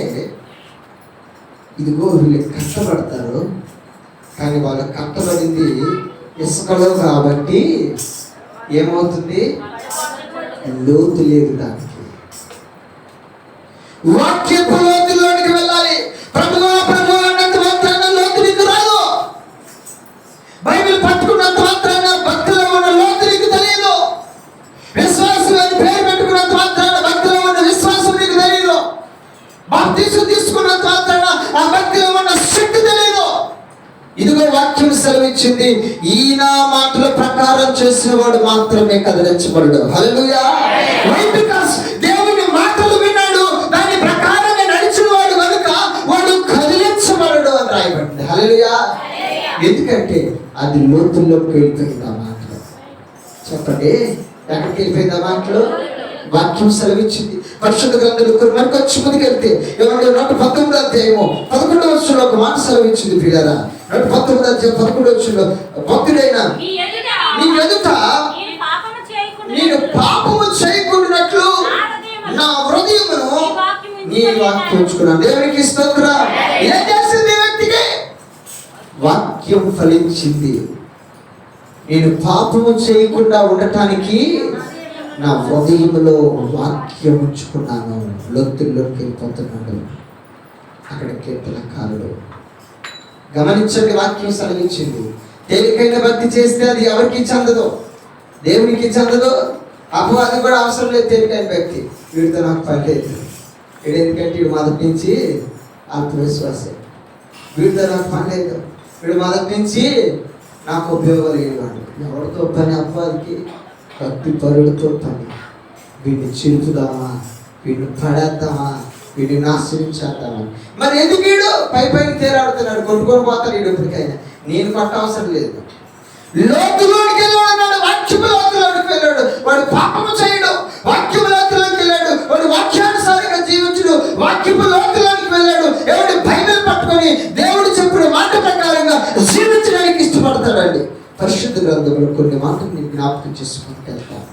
ఇదిగో వీళ్ళు కష్టపడతారు కానీ వాళ్ళు కష్టపడింది ఇసుకలో కాబట్టి ఏమవుతుంది? లోతు లేదు దానికి. వాక్యపు లోతులోనికి వెళ్ళాలి. ప్రభువా ప్రభువా అన్నంత మాత్రాన లోతు నీకు రాదు. బైబిల్ పట్టుకున్నంత మాత్రాన భక్తిలో ఉన్న లోతు నీకు తెలియదు. విశ్వాసం అని పేరు పెట్టుకున్నంత మాత్రాన భక్తిలో ఉన్న విశ్వాసం నీకు తెలియదు. బాప్తిసం తీసుకున్నంత మాత్రాన ఆ భక్తిలో ఉన్న శక్తి తెలియదు. ఇదిగో వాక్యం సెలవిచ్చింది, ఈయన మాటల ప్రకారం చేసిన వాడు మాత్రమే కదిలించబడడు. హల్లెలూయా. దేవుని మాటలు విన్నాడు, దాని ప్రకారంగా నడిచిన వాడు కనుక వాడు కదిలించబడడు అని రాయబడింది. హల్లెలూయా. ఎందుకంటే అది లోతుల్లోకి వెళ్ళిపోయింది. ఆ మాటలు చెప్పండి, ఎక్కడికి వెళ్ళిపోయింది ఆ మాటలు? వాక్యం సెలవిచ్చింది. పరిశుద్ధ గ్రంథంలో మరికొచ్చి ముందుకెళ్తే ఏమంటే 119వ అధ్యాయము 11వ వచనంలో ఒక మాట సెలవిచ్చింది. ప్రియులారా, 119వ అధ్యాయం 11వ వచనంలో, భక్తుడైన నీ ఎదుట నేను పాపము చేయకుండానట్లు నా హృదయమును నీ వాక్యం ఉంచుకున్నాను. దేవునికి స్తోత్రం. ఏం చేసింది వ్యక్తికి? వాక్యం ఫలించింది. నేను పాపము చేయకుండా ఉండటానికి నా హృదయంలో వాక్యం ఉంచుకున్నాను. లోతుల్లోకి వెళ్ళిపోతున్నాడు. అక్కడ కీర్తనకారుడు గమనించండి, వాక్యం సెలవిచ్చింది. తేలికైన భక్తి చేస్తే అది ఎవరికి చెందదు? దేవునికి చెందదు. అప్పుడు అది కూడా అవసరం లేదు. తేలికైన భక్తి వీడితో నాకు పని లేదు. వీడు ఎందుకంటే వీడు మొదటి నుంచి ఆత్మవిశ్వాసే. వీడితో నాకు పని లేదు. వీడు మొదటి నుంచి నాకు ఉపయోగం లేనివాడు. ఎవరితో పని? అబ్బాయికి భక్తి పరులతో పని. వీడిని చిరుపుదామా, వీడిని పడేద్దామా, వీడిని నాశనించేద్దామా? మరి ఎందుకు వీడు పై పైకి తేలాడుతున్నాడు? కొట్టుకొని పోతాడు వీడు. ఎప్పటికైనా నేను కొట్ట అవసరం లేదు. లోతులోనికి వెళ్ళాడు. వాక్యము లోతులోనికి వెళ్ళాడు. వాడు పాపము చేయడు. వాక్యము లోతులోనికి వెళ్ళాడు. వాడు వాక్యానుసారంగా జీవించుడు. వాక్యము లోతులోనికి వెళ్ళాడు. ఎవడు బైబిల్ పట్టుకొని దేవుడు చెప్పిన మాట ప్రకారంగా జీవించడానికి ఇష్టపడతాడండి. పరిశుద్ధ గ్రంథంలో కొన్ని మాటలు నేను జ్ఞాపకం చేసుకుంటూ వెళ్తాను.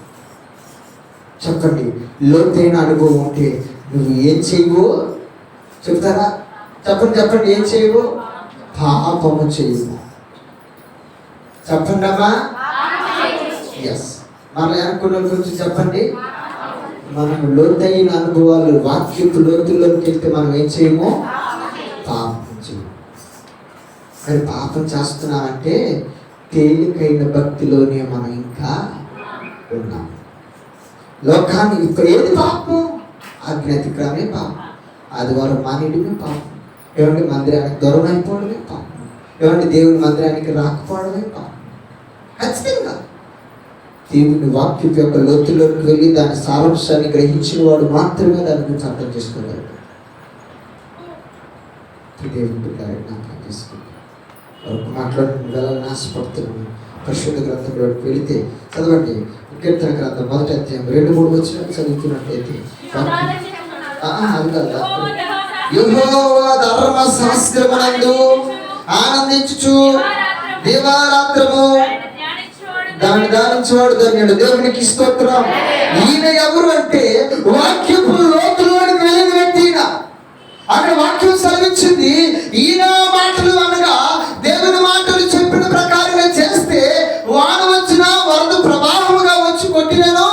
చెప్పండి, లోతైన అనుభవం ఉంటే నువ్వు ఏం చేయవు చెప్తారా? చెప్పండి, ఏం చేయవు? పాపము చేయవు. చెప్పండి అమ్మా. ఎస్. మళ్ళీ అనుకున్న గురించి చెప్పండి. మనం లోతైన అనుభవాలు, వాక్యపు లోతుల్లోకి వెళ్తే మనం ఏం చేయము? పాపం చేయము. మరి పాపం చేస్తున్నామంటే తేలికైన భక్తిలోనే మనం ఇంకా ఉన్నాం. లోకాన్ని ఇక్కడ ఏది పాపం? అజ్ఞాతిక్రమే పాపం, ఆదివారం మానేయడమే పాపం, ఏమంటే మందిరానికి దూరం అయిపోవడమే పాపం, ఏమంటే దేవుని మందిరానికి రాకపోవడమే పాపం. ఖచ్చితంగా దేవుని వాక్యం యొక్క లోతుల్లోకి వెళ్ళి దాని సారాంశాన్ని గ్రహించిన వాడు మాత్రమే దాని గురించి అర్థం చేసుకోగలడు. దేవుని కార్యక్రమం చేసుకుంటాం వరకు మాట్లాడుకుని ఆశపడుతున్నాను. పరిశుద్ధ గ్రంథంలోకి వెళితే చదవండి. కీర్తన గ్రంథం 1వ అధ్యాయం 2-3 వచనాలు చదువుతున్నట్లయితే, అది కదా, యెహోవా ధర్మశాస్త్రమునందు ఆనందించుచు దివారాత్రము దాన్ని ధ్యానించేవాడు ధన్యుడు. దేవునికి స్తోత్రం. ఈయన ఎవరు అంటే వాక్యపు లోతులోనికి వెళ్ళిన వ్యక్తి. అక్కడ వాక్యం సెలవిచ్చింది, ఈయన మాటలు అనగా దేవుని మాటలు చెప్పిన ప్రకారంగా చేస్తే వాన వచ్చినా వరద ప్రవాహముగా వచ్చి కొట్టినను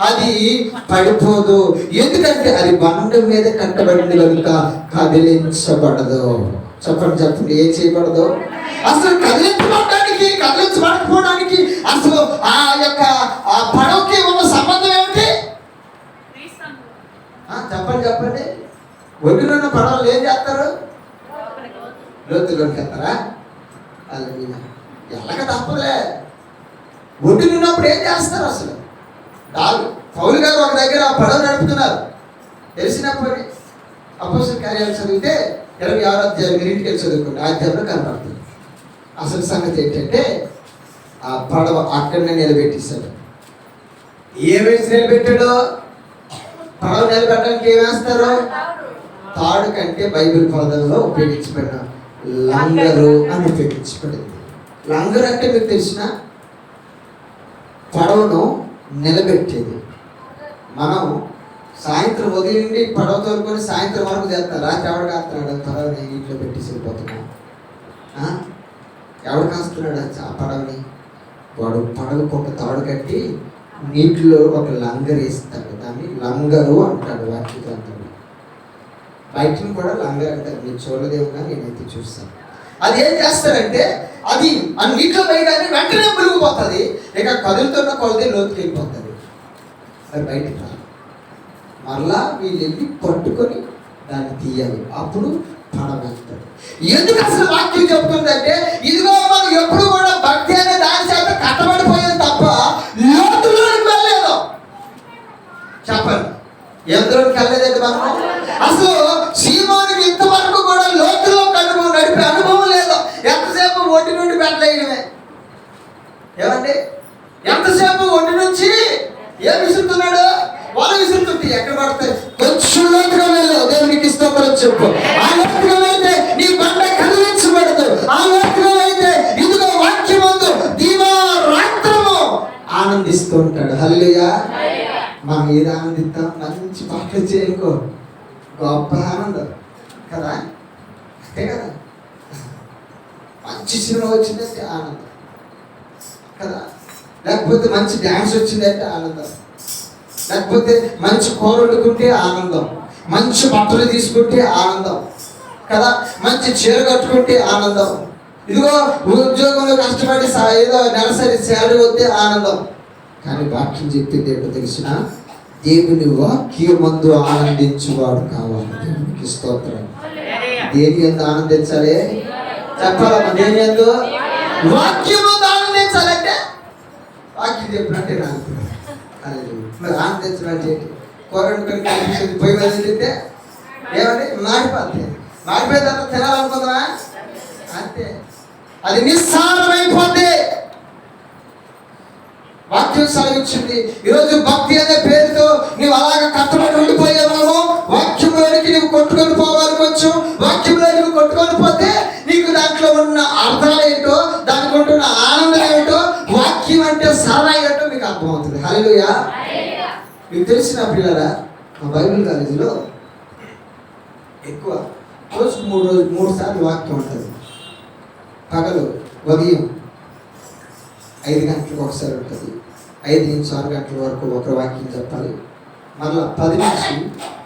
అది పడిపోదు. ఎందుకంటే అది బండ మీద కట్టబడింది కనుక కదిలించబడదు. చెప్పండి, ఏం చేయబడదు? అసలు కదిలించబడకపోవడానికి అసలు ఆ యొక్క ఆ పడవకి ఉన్న సంబంధం ఏమిటి? చెప్పండి. ఒడ్డునున్న పడవలు ఏం చేస్తారు? లోతులోకి వెళ్తారా? ఎలాగ తప్పలే. ఒడ్డునున్నప్పుడు ఏం చేస్తారు? అసలు పౌలు గారు ఒక దగ్గర పడవ నడుపుతున్నారు. తెలిసినప్పుడు అపోస్తలుల కార్యాలు చదివితే 26వ అధ్యాయం, మీరు ఇంటికి వెళ్ళి చదువుకోండి, ఆ అధ్యాయంలో కనపడుతుంది. అసలు సంగతి ఏంటంటే ఆ పడవ అక్కడనే నిలబెట్టేశాడు. ఏమేసి నిలబెట్టాడు? పడవ నిలబెట్టడానికి ఏమేస్తారు? తాడు కంటే బైబిల్ పదంలో ఉపయోగించబడిన లంగరు అని ఉపయోగించబడింది. లంగరు అంటే మీకు తెలిసిన పడవను నిలబెట్టేది. మనం సాయంత్రం ఉదయం నుండి పడవ తోలుకొని సాయంత్రం వరకు చేస్తాం. రాత్రి ఎవడు కాస్తున్నాడు? పడవని ఇంట్లో పెట్టేసి వెళ్ళిపోతున్నాం. ఎవడు కాస్తున్నాడు ఆ పడవని? వాడు పడవకు ఒక తాడు కట్టి నీటిలో ఒక లంగరు వేస్తాడు. దాన్ని లంగరు అంటాడు వాక్య గ్రంథంలో. బయటను కూడా లంగర్ అంటారు. మీరు చూడలేదేమో కానీ నేనైతే చూస్తాను. అది ఏం చేస్తారంటే అది ఆ నీటిలో వేయగానే వెంటనే మునిగిపోతుంది. ఇక కదులుతున్న కొలది లోతుకి వెళ్ళిపోతుంది. అది బయటకు రాదు. మరలా వీళ్ళు వెళ్ళి పట్టుకొని దాన్ని తీయాలి. అప్పుడు పడవ వెళ్తాడు. ఎందుకు అసలు వాక్యం చెప్తుందంటే ఇదిగో మనం ఎప్పుడు కూడా భక్తి అనే దాని చేత కట్టబడిపోయేది తప్ప లోతులోకి వెళ్ళలేదు. చెప్పండి, ఎందులోకి వెళ్ళలేదండి మనం? అసలు సీమోనికి ఇంతవరకు కూడా లోతులో నడిపే అనుభవం లేదు. ఎంతసేపు ఒడ్డు నుండి పెట్టలేయడమే. ఏమండి, ఎంతసేపు ఒడ్డు నుంచి ఏం విసురుతున్నాడు? వాళ్ళు విసురుతుంటే ఎక్కడ పడతాయి? కొంచెం లోతుగా వెళ్ళు. దేవునికి స్తోత్రం చెప్పు. ఆ లోతుగా వెళ్తే నీ బండ కదిలించబడదు. ఆ లోతుగా వెళ్తే ఇదిగో వాక్యమందు దివారాత్రము ఆనందిస్తూ ఉంటాడు. హల్లెలూయా. మనం ఏది ఆనందిస్తాం? మంచి పాటలు చేయనుకో, గొప్ప ఆనందం కదా. అంతే కదా. మంచి సినిమా వచ్చిందంటే ఆనందం కదా. లేకపోతే మంచి డ్యాన్స్ వచ్చిందంటే ఆనందం. లేకపోతే మంచి కూర వండుకుంటే ఆనందం. మంచి బట్టలు తీసుకుంటే ఆనందం కదా. మంచి చీర కట్టుకుంటే ఆనందం. ఇదిగో ఉద్యోగంలో కష్టపడి ఏదో నెలసరి శాలరీ వస్తే ఆనందం. కానీ వాక్యం చెప్పింది ఏంటో తెలిసిన? దేవుని వాక్యమందు ఆనందించువాడు కావాలి. దేవునికి స్తోత్రం. దేని యందు ఆనందించాలి? చెప్పాలమ్మా, దేని యందు? వాక్యమందు ఆనందించాలంటే వాక్యం చెప్పినట్టే నాకు మరి ఆనందించడం అంటే కూరని కనిపించేది పొయ్యి మీద తింటే ఏమంటే మాడిపోతే మాడిపోయిన తర్వాత తినాలనుకుందామా? అంతే, అది నిస్సారమైపోతే. వాక్యం సెలవిచ్చింది. ఈరోజు భక్తి అనే పేరుతో నువ్వు అలాగ కట్టబడి ఉండిపోయావు. వాక్యంలోనికి నువ్వు కొట్టుకొని పోవాలి. కొంచెం వాక్యంలో నువ్వు కొట్టుకొని పోతే నీకు దాంట్లో ఉన్న అర్థాలు ఏంటో, దానికి ఉంటున్న ఆనందం ఏంటో, వాక్యం అంటే సరళ ఏంటో మీకు అర్థమవుతుంది. హల్లెలూయా. మీకు తెలిసిన పిల్లరా, మా బైబిల్ కాలేజీలో ఎక్కువ రోజుకు 3 సార్లు వాక్యం ఉంటుంది. పగలు ఉదయం 5 గంటలకు ఒకసారి ఉంటుంది. 5 నుంచి 6 గంటల వరకు ఒక వాక్యం చెప్పాలి. మరలా 10 నుంచి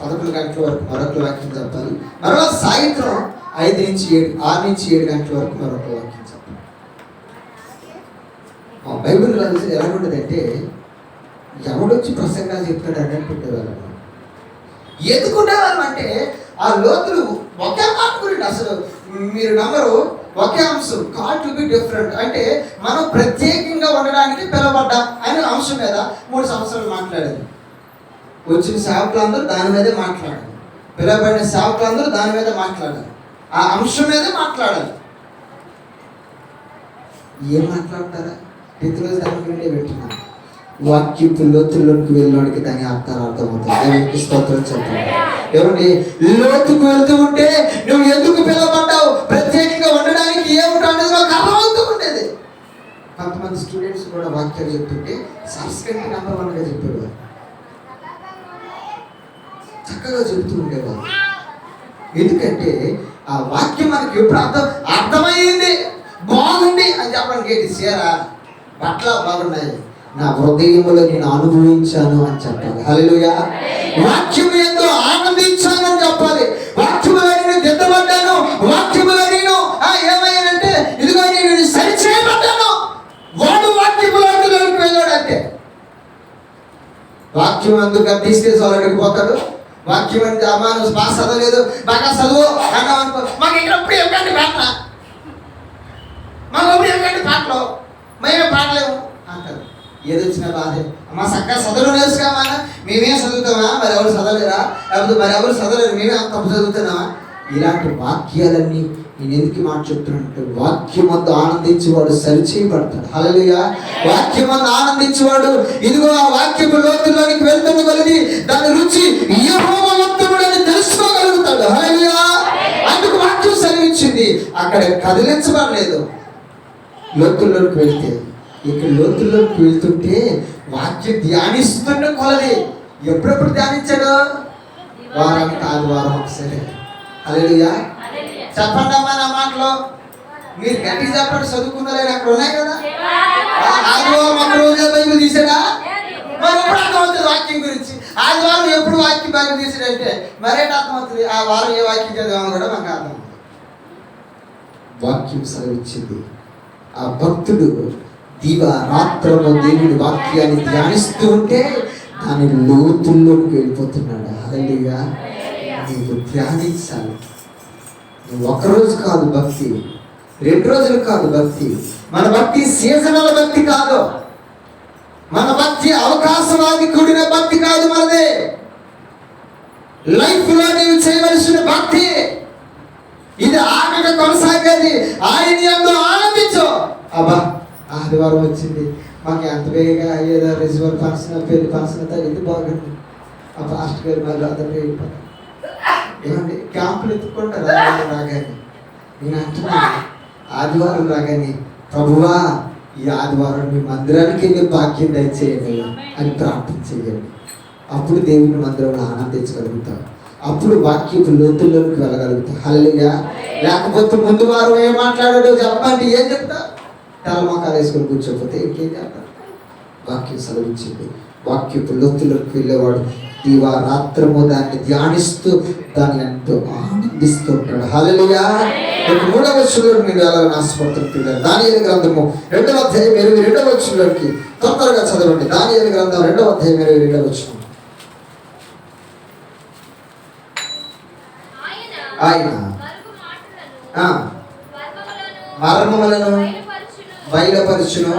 11 గంటల వరకు మరొక వాక్యం చెప్పాలి. మరలా సాయంత్రం 6 నుంచి 7 గంటల వరకు మరొక వాక్యం చెప్పాలి. మా బైబిల్ కాలేజీ ఎలా ఉండదంటే ఎవడొచ్చి ప్రసంగాలు చెప్తాడు అన్నట్టుండేవాళ్ళం. ఎందుకుండేవాళ్ళం అంటే ఆ లోతులు ఒకే మాట గురించి అసలు మీరు నమ్మరు. ఒకే అంశం, కాల్ టు బి డిఫరెంట్, అంటే మనం ప్రత్యేకంగా ఉండడానికి పిలవడ్డాం అనే అంశం మీద 3 సంవత్సరాలు మాట్లాడారు. వచ్చిన సేవకులందరూ దాని మీదే మాట్లాడాలి. పిలవబడిన సేవకులందరూ దాని మీద మాట్లాడాలి. ఆ అంశం మీదే మాట్లాడాలి. ఏం మాట్లాడతారా? ప్రతిరోజు దాని గురిండే పెట్టినాను. వాక్యపు లోతుల్లోకి వెళ్ళడానికి దాని అర్థాలు అర్థమవుతాయి. దేవునికి స్తోత్రం చెప్తాను. ఏమండి, లోతుకు వెళ్తూ ఉంటే నువ్వు ఎందుకు పిలవబడ్డావు, ప్రత్యేకంగా ఉండడానికి ఏమిటో అనేది మాకు అర్థమవుతూ ఉండేది. కొంతమంది స్టూడెంట్స్ కూడా వాక్యాలు చెప్తుంటే సంస్కృతి నెంబర్ 1గా చెప్పేవారు, చక్కగా చెబుతూ ఉండేవారు. ఎందుకంటే ఆ వాక్యం మనకి ఎప్పుడు అర్థమైంది, బాగుంది అని చెప్పడానికి ఏంటి, చీర బట్టలు బాగున్నాయి, నా హృదయంలో నేను అనుభవించాను అని చెప్పాలి. హల్లెలూయా. వాక్యము ఎంతో ఆనందించాను అని చెప్పాలి. వాక్యములో నేను దిద్దబడ్డాను, వాక్యములో నేను ఏమయ్యానంటే ఇదిగో నేను సరిచేయబడ్డాను. వాడు వాక్యములోకి వెళ్ళాడంటే వాక్యం అందుకు గర్తిస్తే సోలడికి పోతాడు. వాక్యం అంటే అమ్మా నువ్వు బాగా చదవలేదు, బాగా చదువు అన్నావు అనుకో, మాకు ఎప్పుడు ఇవ్వకండి పాటలు, మాకు ఎప్పుడు ఇవ్వకండి పాటలు, మేమే పాడలేము అంటారు. ఏదొచ్చినా బాధే. అమ్మా చక్కగా చదువు నేర్చుకోమా, మేమేం చదువుతామా, మరి ఎవరు చదవలేరా, లేకపోతే మరి ఎవరు చదవలేరు, మేమే అంత తప్పు చదువుతున్నామా. ఇలాంటి వాక్యాలన్నీ నేను ఎందుకు మాట చెప్తున్నానంటే వాక్యం అంతా ఆనందించేవాడు సరిచేయబడతాడు. హల్లెలూయా. వాక్యం అంతా ఆనందించేవాడు ఇదిగో ఆ వాక్యపు లోతుల్లోనికి వెళ్తున్న కొలది దాని రుచి యెహోవాత్ముడు అని తెలుసుకోగలుగుతాడు. హల్లెలూయా. అందుకు వాక్యం సెలవిచ్చింది. అక్కడ కదిలించబడలేదు. లోతుల్లోకి వెళ్తే, ఇక్కడ లోతుల్లోకి వెళ్తుంటే వాక్యం ధ్యానిస్తున్న కొలది ఎప్పుడెప్పుడు ధ్యానించాడు, వారానికి ఆదివారం ఒకసారి. హల్లెలూయా. చెప్పండి అమ్మా నా మాటలో, మీరు గట్టిగా చెప్పండి. చదువుకున్నారని అక్కడ ఉన్నాయి కదా. ఆదివారం ఒక రోజే బైబిల్ తీసాడా, మరి ఎప్పుడు అర్థమవుతుంది వాక్యం గురించి. ఆదివారం ఎప్పుడు వాక్యం బైబిల్ తీసాడంటే మరేంటి అర్థమవుతుంది, ఆ వారం ఏ వాక్యం చదివామో కూడా మాకు అర్థం. వాక్యం సెలవిచ్చింది. ఆ భక్తుడు దివారాత్రము దేవుడి వాక్యాన్ని ధ్యానిస్తూ ఉంటే దాని లోతుల్లోకి వెళ్ళిపోతున్నాడు. హల్లెలూయా. నీవు ధ్యానించాలి. నువ్వు ఒకరోజు కాదు భక్తి, 2 రోజులు కాదు భక్తి. మన భక్తి సీజనల్ భక్తి కాదు, మన భక్తి అవకాశవాది కూడిన భక్తి కాదు. మనదే లైఫ్ లో నీవు చేయవలసిన భక్తి ఇది ఆగక కొనసాగేది. ఆయన యందు ఆనందించు. అబ్బా ఆదివారం వచ్చింది, మాకు ఎంత వేగంగా ఏదో రిజర్వర్ ఫంక్షన్ పెళ్లి ఫంక్షన్ తగ్గింది, బాగుంది. ఆ పాస్టర్ గారు మళ్ళీ అందరూ వెళ్ళిపోతారు. ఏమండి క్యాంపులు ఎత్తుకుంటారు రాగానే. నేను అంటున్నాను ఆదివారం రాగానే ప్రభువా ఈ ఆదివారం మీ మందిరానికి వెళ్ళి భాగ్యం దయచేయండి అని ప్రార్థన చేయండి. అప్పుడు దేవుని మందిరంలో ఆనందించగలుగుతాం. అప్పుడు వాక్యపు లోతుల్లోకి వెళ్ళగలుగుతాం. హల్లెలూయా. లేకపోతే ముందు వారం ఏం మాట్లాడాడో చెప్పండి, ఏం చెప్తా, తెల్లమొకాలు వేసుకొని కూర్చోకపోతే ఇంకేం చెప్తారు. వాక్యం సెలవిచ్చింది. వాక్యపు లోతుల్లోకి వెళ్ళేవాడు దివారాత్రము దాన్ని ధ్యానిస్తూ దాన్ని ఎంతో ఆనందిస్తూ ఉంటాడు. హల్లెలూయా. 3వ వచనంలోకి మీరు ఎలా ఆశపడుతున్నారు. దానియేలు గ్రంథము 2వ అధ్యాయం 22వ వచనంలోకి తొందరగా చదవండి. దానియేలు గ్రంథం 2వ అధ్యాయం 22వ వచనం. ఆయన మర్మములను బయలుపరచును,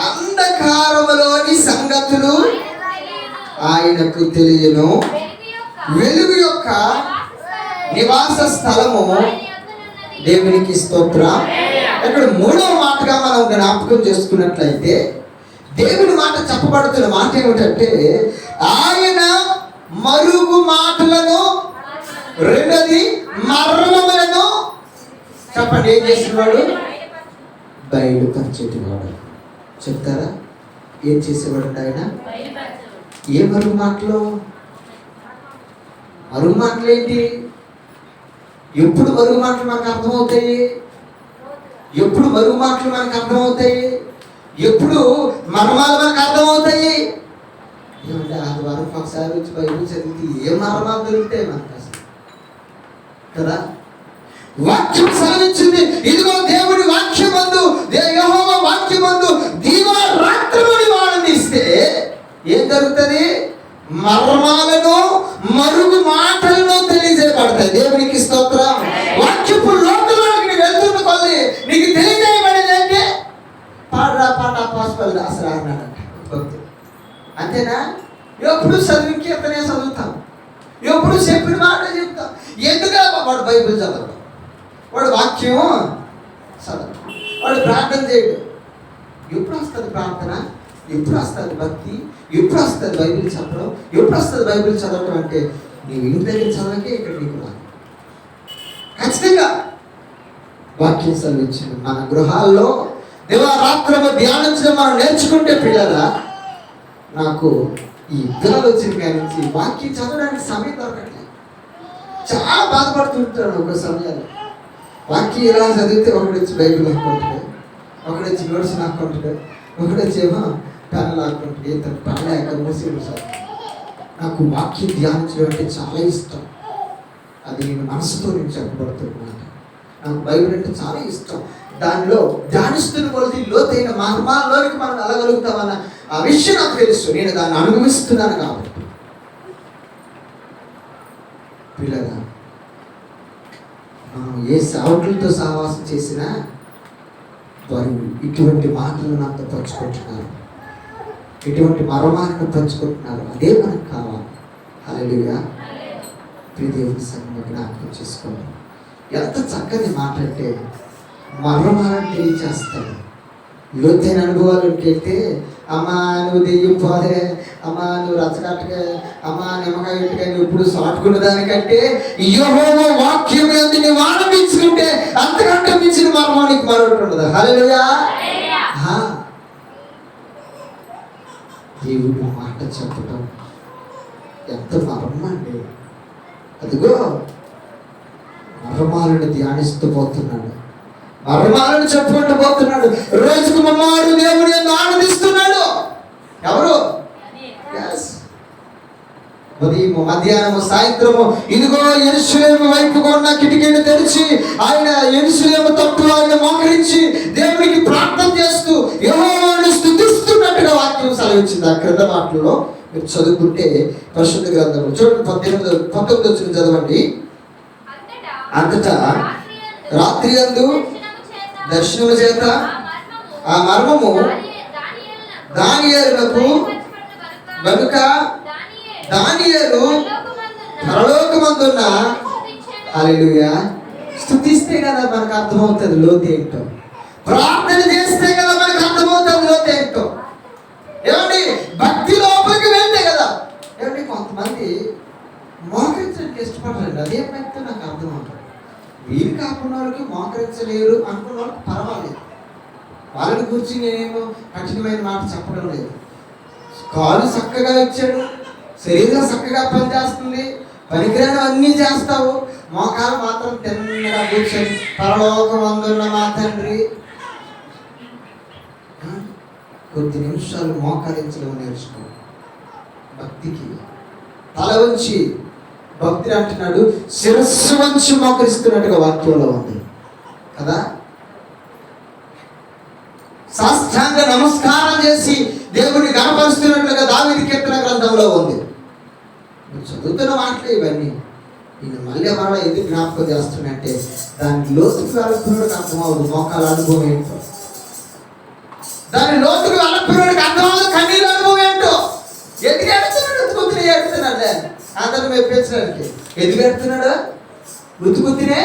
అంధకారములోని సంగతులు ఆయనకు తెలియను, వెలుగు యొక్క నివాస స్థలము దేవునికి స్తోత్రం. ఇక్కడ 3వ మాటగా మనం జ్ఞాపకం చేసుకున్నట్లయితే దేవుని మాట చెప్పబడుతున్న మాట ఏమిటంటే ఆయన మరుగు మాటలను, 2ది మర్మములను చెప్పండి ఏం చేసేవాడు, బయలుపరిచేటివాడు. చెప్తారా ఏం చేసేవాడు ఆయన? ఏ మరుగు మాటలు? మరుగు మాటలు ఏంటి? ఎప్పుడు మరుగు మాటలు మనకు అర్థమవుతాయి? ఎప్పుడు మరుగు మాటలు మనకు అర్థమవుతాయి? ఎప్పుడు మర్మాలు మనకు అర్థమవుతాయి? ఏమంటే ఆదివారం ఒకసారి వచ్చి బైబిల్ చదివితే ఏ మర్మాలు దొరుకుతాయి మనకు అసలు కదా? వాక్యం సెలవిచ్చింది, ఇదిగో దేవుడి వాక్యమందు, యెహోవా వాక్యమందు దీవారాత్రముని వాడనిస్తే ఏం జరుగుతుంది? మర్మాలను మరుగు మాటలను తెలియజేయబడతాయి. దేవునికి స్తోత్రం. వాక్యపు లోతులోకి వెళ్తున్న కొద్ది నీకు తెలియజేయబడేది అంటే పాడరా పాట పాస్పల్ అసలు అన్నాడంట భక్తుడు. అంతేనా? ఎప్పుడు చదివి కీర్తనే చదువుతాం, ఎప్పుడు చెప్పిన మాట చెప్తాం. ఎందుకు వాడు బైబిల్ చదవడం, వాడు వాక్యం చదవడం, వాడు ప్రార్థన చేయడం. ఎప్పుడు వస్తుంది ప్రార్థన? ఎప్పుడు వస్తుంది భక్తి? ఎప్పుడు వస్తుంది బైబిల్ చదవడం? ఎప్పుడు వస్తుంది బైబిల్ చదవడం? అంటే నీవు ఇంటి దగ్గర చదవకే ఇక్కడ నీకు రాదు. ఖచ్చితంగా వాక్యం చదివించండి. మన గృహాల్లో దివారాత్రము ధ్యానించడం మనం నేర్చుకుంటే పిల్లరా, నాకు ఈ పిల్లలు వచ్చిన కాడి నుంచి వాక్యం చదవడానికి సమయం దొరకట్లేదు. చాలా బాధపడుతుంటాను ఒక సమయాలు. వాక్యం ఇలా చదివితే ఒకడొచ్చి బైబిల్ లాక్కుంటాడు, ఒకడొచ్చి నోట్స్ లాక్కుంటాడు, ఒకడొచ్చేమో పెన్ను లాక్కుంటాడు. ఇంత పడలేక మూసేడు. సార్ నాకు వాక్యం ధ్యానించడం అంటే చాలా ఇష్టం. అది నేను మనసుతో నేను చెప్పబడుతున్నాను. నాకు బైబిల్ అంటే చాలా ఇష్టం. దానిలో ధ్యానిస్తున్న కొలది లోతైన మర్మాల్లోనికి మనం వెళ్ళగలుగుతామన్న ఆ విషయం నాకు తెలుసు. నేను దాన్ని అనుభవిస్తున్నాను కాబట్టి. పిల్లగా మనం ఏ సేవకులతో సహవాసం చేసినా వారు ఇటువంటి మాటలు నాతో పంచుకుంటున్నారు, ఇటువంటి మర్మాలను పంచుకుంటున్నారు. అదే మనకు కావాలి. హల్లెలూయా. ప్రియ దేవుని సంగతి జ్ఞాపకం చేసుకోండి. ఎంత చక్కని మాట అంటే మర్మాలను తెలియచేస్తాడు. లోతైన అనుభవాలు ఉంటే అమ్మా నువ్వు దెయ్యం పోదే, అమ్మా నువ్వు రచ్చగట్టగా, అమ్మా నిమ్మకాయ ఇంటికాయ నువ్వు ఇప్పుడు సాటుకున్న దానికంటే యెహోవా వాక్యం మీద నువ్వు ఆనందించుకుంటే అంతకంటే మించిన మర్మం నీకు మరొకటి ఉండదు. హల్లెలూయా. దేవుడు మాట చెప్పటం ఎంత మర్మం అండి. అదిగో మర్మాలను ధ్యానిస్తూ పోతున్నాడు, మర్మాలను చెప్పుకుంటూ పోతున్నాడు. రోజుకు మమ్మారు దేవుడు ఎంతో ఆనందిస్తున్నాడు. ఎవరు? ఉదయం మధ్యాహ్నము సాయంత్రము ఇదిగో యెరూషలేము వైపుగా ఉన్న కిటికీని తెరిచి ఆయన యెరూషలేము తట్టు ఆయన మోకరించి దేవుడికి ప్రార్థన చేస్తూ యెహోవాను స్తుతిస్తున్నట్టుగా వాక్యం సెలవిచ్చింది. ఆ క్రింద మాటల్లో మీరు చదువుకుంటే పరిశుద్ధ గ్రంథంలో చూడండి, 19 చదవండి. అంతటా రాత్రి యందు దర్శనము చేత ఆ మర్మము దానియేలునకు గనుక దానియేలు పరలోకమందున్న హల్లెలూయా స్తుతిస్తే కదా మనకు అర్థమవుతుంది లోతు ఏంటో. ప్రార్థన చేస్తే కదా మనకు అర్థమవుతుంది లోతు ఏంటో. ఏమండి భక్తి లోపలికి వెళ్తే కదా. ఏమండి కొంతమంది మోకరించడానికి ఇష్టపడరండి. అదేమైతే నాకు అర్థమవుతుంది. వీరు కాకుండా వాళ్ళకి మోకరించలేరు అనుకున్న వాళ్ళకి పర్వాలేదు. వాళ్ళని గురించి నేనేమో కఠినమైన మాట చెప్పడం లేదు. కాలు చక్కగా ఇచ్చాడు, శరీరం చక్కగా పనిచేస్తుంది, పనికిరాని అన్నీ చేస్తావు, మోకాలు మాత్రం తిన్నగా కూర్చొని పరలోకమందున్న మా తండ్రి. కొద్ది నిమిషాలు మోకరించడం నేర్చుకో. భక్తికి తల వంచి భక్తి అంటున్నాడు, శిరస్సు వంచి మోకరిస్తున్నట్టుగా వాక్యంలో ఉంది కదా. సాష్టాంగ నమస్కారం చేసి దేవుని గణపరుస్తున్నట్లుగా దావీదు కీర్తన గ్రంథంలో ఉంది. మీరు చదువుతున్న మాటలే ఇవన్నీ. నేను మళ్ళీ మరలా ఎందుకు జ్ఞాపకం చేస్తున్నట్టే దాని లోతుకు వెళ్ళిపోయినోడికి అర్థమవుతుంది మోకాల అనుభవం ఏంటో. దాని లోతుకు వెళ్ళిపోయినోడికి అర్థమవుతుంది కన్నీళ్ళ అనుభవం ఏంటో. ఎందుకు ఎడుతున్నాడు? ఉత్తుకుత్తినే ఎడుతున్నాడు. అందరూ మెప్పించడానికి ఎందుకు ఎడుతున్నాడు? ఉత్తుకుత్తినే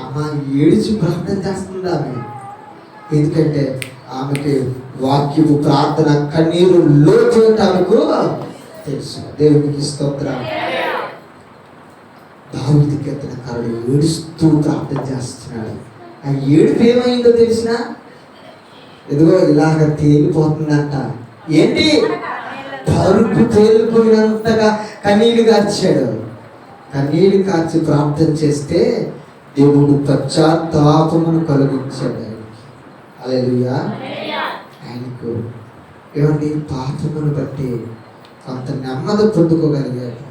అమ్మ ఏడిచి ప్రార్థన చేస్తుంది ఆమె. ఎందుకంటే ఆమెకి వాక్యము ప్రార్థన కన్నీరు లోతు ఆమెకు తెలుసు. దేవునికి స్తోత్రం. దావీదు కీర్తనకారుడు ఏడుస్తూ ప్రార్థన చేస్తున్నాడు. ఆ ఏడుపు ఏమైందో తెలిసినా, ఎదుగో ఇలాగ తేలిపోతుందంట. ఏంటి? పరుపు తేలిపోయినంతగా కన్నీళ్లు కార్చాడు. కన్నీళ్లు కార్చి ప్రార్థన చేస్తే దేవుడు పశ్చాత్తాపమును కలిగించాడు ఆయనకి. హల్లెలూయా. ఆయనకు ఏమండి పాపమును బట్టి కొంత నెమ్మది పొందుకోగలిగాడు.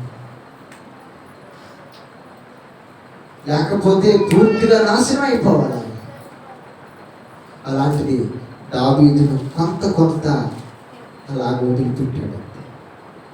లేకపోతే పూర్తిగా నాశనం అయిపోవాలి. అలాంటిది దావీదును కొంత అలాగ వదిలిపెట్టాడు.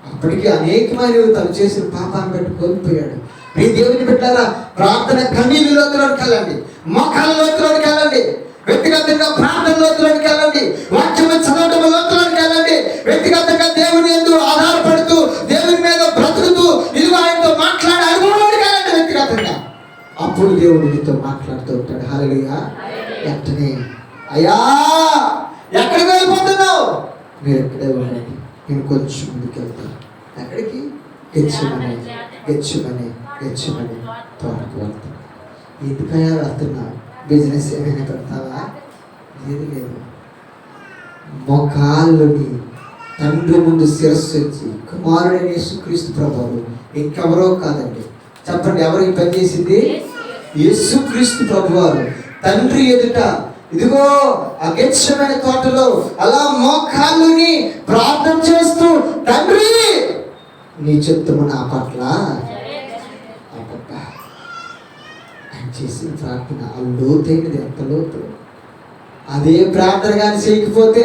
అప్పటికి అనేకమైనవి తను చేసిన పాపాన్ని బట్టి కోల్పోయాడు. మీ దేవుని పెట్టారా, ప్రార్థన కన్నీళ్ళ లోతులోకి వెళ్ళండి, మోకాళ్ళ లోతులోకి వెళ్ళండి, వ్యక్తిగతంగా ప్రార్థన లోతులోకి వెళ్ళండి, వాక్యం చదవడం లోతులోకి వెళ్ళండి, వ్యక్తిగతంగా దేవుని యందు ఆధారపడుతూ దేవుని మీద బ్రతుకుతూ ఇదిగో ఆయనతో మాట్లాడే అనుభవంలోకి వెళ్ళండి వ్యక్తిగతంగా. అప్పుడు దేవుడు నీతో మాట్లాడుతూ ఉంటాడు. హల్లెలూయా. వెంటనే అయ్యా ఎక్కడికి వెళ్ళిపోతున్నావు, మీరు ఎక్కడే ఉండండి, నేను కొంచెం ముందుకు వెళ్తాను. ఎక్కడికి? గెచ్చుమని తోటకు వెళ్తాను. ఎందుకయ్యా వెళ్తున్నా? బిజినెస్ ఏమైనా పెడతావా? లేదు. మోకాళ్ళని తండ్రి ముందు శిరస్సు వచ్చి కుమారుడైన యేసుక్రీస్తు ప్రభువు, ఇంకెవరో కాదండి. చెప్పండి, ఎవరు ఈ పని చేసింది? యేసుక్రీస్తు ప్రభువారు తండ్రి ఎదుట ఇదిగో ఆ గెత్సేమనే తోటలో అలా మోకాళ్ళని ప్రార్థన చేస్తూ, తండ్రి నీ చిత్తము నా పట్ల. ఆయన చేసిన ప్రార్థన ఆ లోతైనది, ఎంత లోతు. అదే ప్రార్థన కానీ చేయకపోతే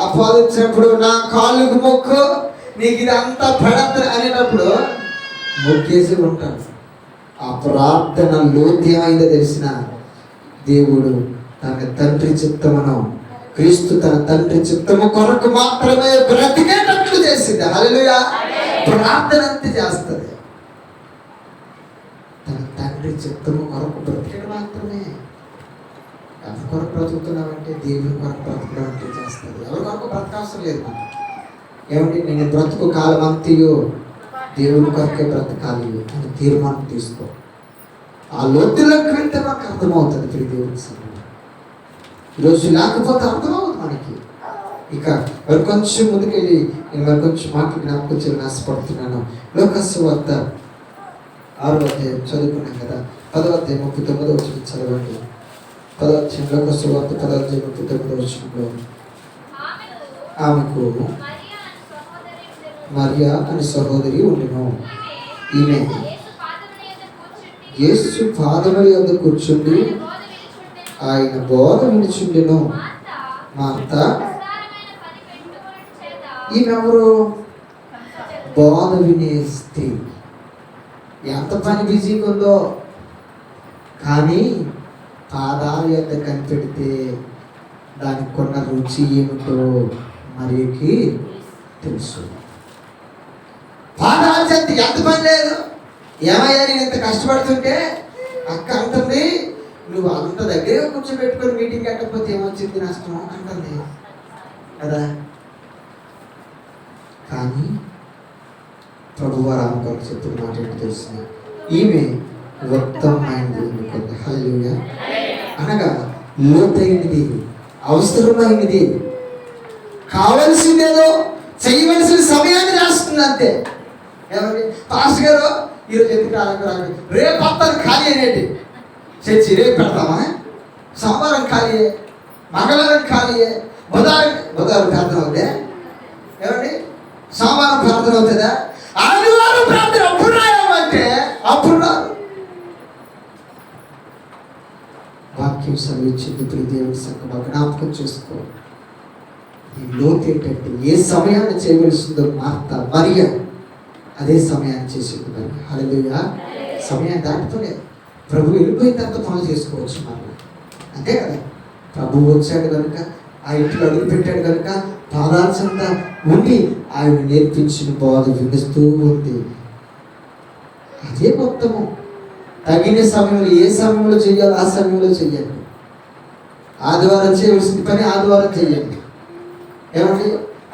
ఆపాదించినప్పుడు నా కాళ్ళకు మొక్కు, నీకు ఇది అంతా పడద్దు అనేటప్పుడు మొక్కేసి ఉంటాను. ఆ ప్రార్థన లోతు ఏమైందో తెలిసిన దేవుడు తన తండ్రి చిత్తమును, క్రీస్తు తన తండ్రి చిత్తము కొరకు మాత్రమే బ్రతికేటట్లు చేసింది. హల్లెలూయా. ప్రార్థన అంతే చేస్తుంది. తన తండ్రి చిత్తము కొరకు బ్రతికేది మాత్రమే. ఎవరి కొరకు బ్రతుకుతున్నామంటే దేవుని కొరకు బ్రతకడం అంటే చేస్తుంది. ఎవరి కొరకు బ్రతకవసరం లేదు. ఏమంటే నేను బ్రతుకు కాలం అంతయో దేవుని కొరకే బ్రతకాలి అని తీర్మానం తీసుకో. ఆ లోతులోకి వెళ్తే మనకు అర్థమవుతుంది. ప్రియ దేవుని సమయం ఈరోజు లేకపోతే అర్థమవుతుంది మనకి. ఇక మరి కొంచెం ముందుకెళ్ళి నేను మరి కొంచెం మాటలు జ్ఞాపకం చేయాలని ఆశపడుతున్నాను. లోకాసు వార్త 6వ అధ్యాయం చదువుకున్నాం కదా, 10వ అధ్యాయం 39వ వచనం చదవండి. 10వ అధ్యాయం లోకాసు వార్త 10వ అధ్యాయం 39వ వచనంలో ఆమెకు మరియా అని సహోదరి ఉండెను. ఈమె యేసు పాదముల యొద్ద కూర్చుండి ఆయన బోధ వినిచుండెను. మార్త ఈమెవరు? బోధ వినే స్త్రీ. ఎంత పని బిజీగా ఉందో కానీ పాదాల యొద్ద కనిపెడితే దానికి కొన్న రుచి ఏమిటో మరియకి తెలుసు. పాదాల చెంత ఎంత పని లేదు. ఏమయ్యా నేను ఇంత కష్టపడుతుంటే అక్క అంటుంది, నువ్వు అంత దగ్గరే కూర్చోబెట్టుకొని మీటింగ్ కట్టకపోతే ఏమొచ్చింది నష్టం అంటుంది కదా. కానీ ప్రభువారు ఆమె కొరకు చెప్పిన మాట ఏంటి తెలిసిన? ఈమె ఉత్తమమైనది ఎన్నుకుంది. హల్లెలూయా. అనగా లోతైనది, అవసరమైనది, కావలసిందేదో చేయవలసిన సమయాన్ని రాస్తుంది అంతే. ఏమండి పాస్టర్ గారు ఈరోజు ఎందుకు రాలేదు, రేపు అత్తాను ఖాళీ అనేది చర్చి రేపు పెడతామా? సోమవారం ఖాళీయే, మంగళవారం ఖాళీయే, బుధవారం ప్రార్థన అవుతే ఏమండి, సోమవారం ప్రార్థన అవుతుందా? ఆదివారం ప్రార్థన అప్పుడు రాయాలంటే అప్పుడు రాదు. వాక్యం చదివించింది ఇప్పుడు దేవుని సంఘం జ్ఞాపకం చేసుకో. ఈ లోతు ఏంటంటే ఏ సమయాన్ని చేయవలసిందో మార్త మరియా అదే సమయాన్ని చేసింది. మరి హల్లెలూయా. సమయాన్ని దాటిపోలేదు. ప్రభు వెళ్ళిపోయిన తర్వాత పనులు చేసుకోవచ్చు మనం, అంతే కదా. ప్రభు వచ్చాడు కనుక, ఆ ఇంట్లో అడుగు పెట్టాడు కనుక పాదాల్సంతా ఉండి ఆయన నేర్పించిన బోధ వినిస్తూ ఉంది. అదే మొత్తము. తగిన సమయంలో ఏ సమయంలో చెయ్యాలో ఆ సమయంలో చెయ్యండి. ఆదివారం చేయవలసిన పని ఆదివారం చెయ్యండి. ఏమండి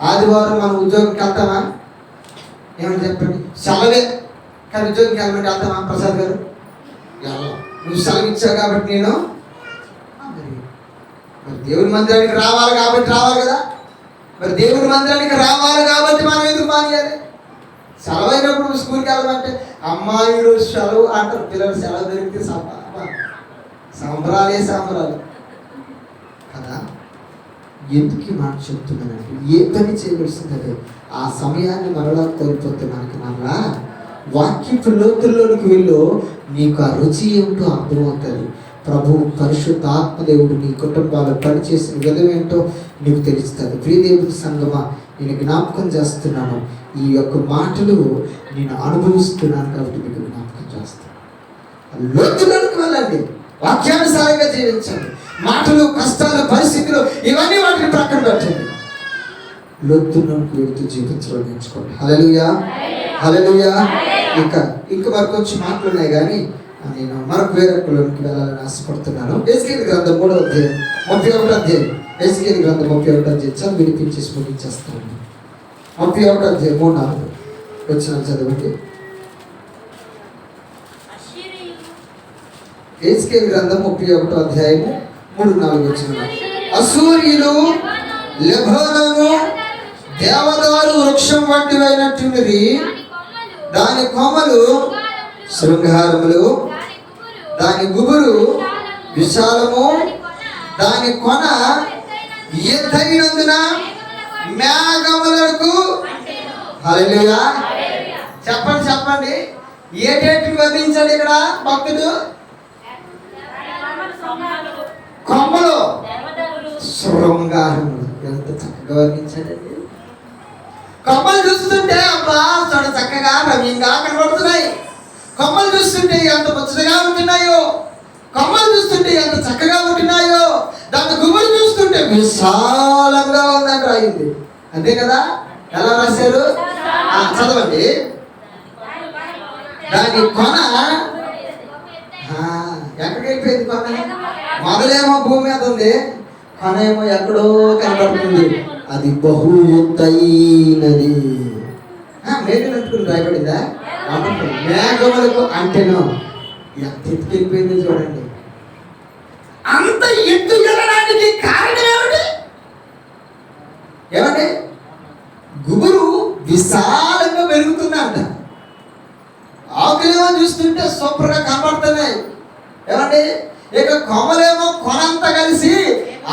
ఆదివారం మనం ఉద్యోగంకి వెళ్తామా? ఏమని చెప్పండి, సెలవే కానీ ఉద్యోగంకి వెళ్ళమంటే వెళ్తామా? ప్రసాద్ గారు నువ్వు సెలవు ఇచ్చావు కాబట్టి నేను మరి దేవుని మందిరానికి రావాలి కాబట్టి రావాలి కదా. మరి దేవుని మందిరానికి రావాలి కాబట్టి మనం ఎందుకు మానేయాలి? సెలవు అయినప్పుడు స్కూల్కి వెళ్ళమంటే అమ్మాయిలు సెలవు అంటారు. పిల్లలు సెలవు దొరికితే సంబరాలే సంబరాలు కదా. ఎందుకు ఈ మాట చెప్తున్నానంటే, ఏ పని చేయవలసిందే ఆ సమయాన్ని మరలా కోల్పోతున్నానికి మరలా వాక్యపు లోతుల్లోనికి వెళ్ళు, నీకు ఆ రుచి ఏమిటో అర్థమవుతుంది. ప్రభు పరిశుద్ధాత్మ దేవుడు నీ కుటుంబాలు పనిచేసిన విధం ఏంటో నీకు తెలుస్తుంది. ప్రియదేవుడి సంగమా, నేను జ్ఞాపకం చేస్తున్నాను, ఈ యొక్క మాటలు నేను అనుభవిస్తున్నాను కాబట్టి మీకు జ్ఞాపకం చేస్తాను. లోతుల్లోనికి వెళ్ళండి, వాక్యానుసారంగా జీవించండి. మాటలు, కష్టాలు, పరిస్థితులు ఇవన్నీ వాటిని ప్రక్కన పెట్టండి. లోతుల్లోనికి వెళుతూ జీవించడం నేర్చుకోండి. హల్లెలూయా, హల్లెలూయా. ఇంకా వరకు వచ్చి మాటలు ఉన్నాయి, కానీ నేను మరొక వేరొకలోనికి వెళ్ళాలని ఆశపడుతున్నాను. ఎస్కేల్ గ్రంథం 3వ అధ్యాయం 31వ అధ్యాయం. ఎస్కేల్ గ్రంథం 31వ అధ్యాయం చదివి వినిపించేసి ముగించేస్తాను. 31వ అధ్యాయం 3-4 వచ్చిన చదవండి. ఎస్కేల్ గ్రంథం 31వ అధ్యాయము 3-4 వచ్చిన. అశూరీయులు లెబానోను దేవదారు వృక్షం వంటివైనట్టున్నది, దాని కొమ్మలు శృంగారములు, దాని గుబురు విశాలము, దాని కొన ఎత్తైనందున మేఘములకు. హల్లెలూయా. చెప్పండి చెప్పండి, ఏటేటికి వర్ణించాడు ఇక్కడ భక్తుడు? కొమ్మలు, శృంగారములు. ఎంత చక్కగా వర్ణించాడండి. కొమ్మలు చూస్తుంటే అబ్బా చాలా చక్కగా రమ్యంగా కనబడుతున్నాయి. కొమ్మలు చూస్తుంటే ఎంత ముచ్చటగా ఉంటున్నాయో, కొమ్మలు చూస్తుంటే ఎంత చక్కగా ఉంటున్నాయో, దాని గుబురు చూస్తుంటే విశాలంగా ఉందని రాయింది. అంతే కదా? ఎలా రాశారు? చదవండి. దాని కొన ఎక్కడికి వెళ్ళిపోయింది? కొన మొదలేమో భూమి మీద ఉంది, కొన ఏమో ఎక్కడో కనబడుతుంది. అది బహు ఎత్తైనది. మేఘలు అంటుకుని రాయబడిందా? మేఘములకు అంటేనో ఎంత ఎత్తుకెళ్ళిపోయిందో చూడండి. అంత ఎత్తు వెళ్ళడానికి కారణం ఏమిటి? ఏమంటే గుబురు విశాలంగా పెరుగుతుందంట. ఆకులేమో చూస్తుంటే సూపర్గా కనబడుతున్నాయి. ఏమండి ఇక కొమ్మలేమో కొనంతా కలిసి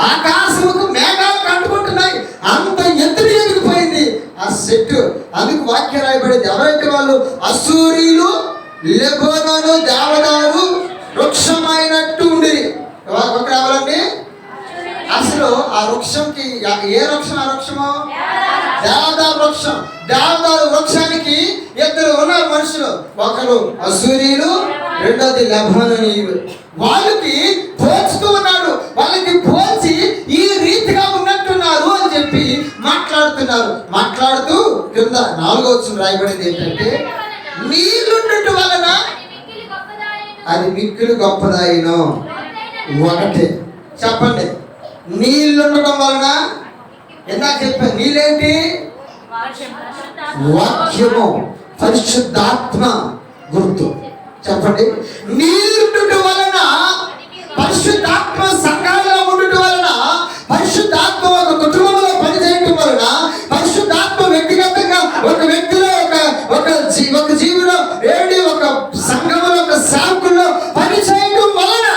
ఆకాశముకు మేఘాలు కంటుకుంటున్నాయి. అంత ఎత్తుని ఎదిగిపోయింది ఆ చెట్టు. అందుకు వాక్యం రాయబడింది. ఎవరైతే వాళ్ళు అశూరీయులు లెబానోను దేవదారు వృక్షమైనట్టు ఉండి. ఒక ఎవరండి? అసలు ఆ వృక్షంకి ఏ వృక్షం? ఆ వృక్షము దేవదారు వృక్షం. దేవదారు వృక్షానికి ఇద్దరు ఉన్నారు మనుషులు. ఒకరు అశూరీయులు, రెండోది లెబానోనీయులు. వాళ్ళకి పోల్చుతూ ఉన్నాడు. వాళ్ళకి పోల్చి ఈ రీతిగా ఉన్నట్టున్నారు అని చెప్పి మాట్లాడుతున్నారు. మాట్లాడుతూ కింద 4వ వచనం రాయబడింది ఏంటంటే, నీళ్ళుండుట వలన అది మిక్కిలి గొప్పదాయినో. ఒకటే చెప్పండి, నీళ్ళుండటం వలన. ఇందాక చెప్పాను, నీళ్ళేంటి? వాక్యము, పరిశుద్ధాత్మ గుర్తు. చెప్పండి, నీళ్ళుండుట వలన, పరిశుద్ధాత్మ సంఘాలలో ఉండుట వలన, పరిశుద్ధాత్మ ఒక కుటుంబంలో పనిచేయటం వలన, పరిశుద్ధాత్మ వ్యక్తిగతంగా ఒక వ్యక్తిలో ఒక జీవిలో ఏడి ఒక సంఘంలో ఒక సేవకుల్లో పనిచేయటం వలన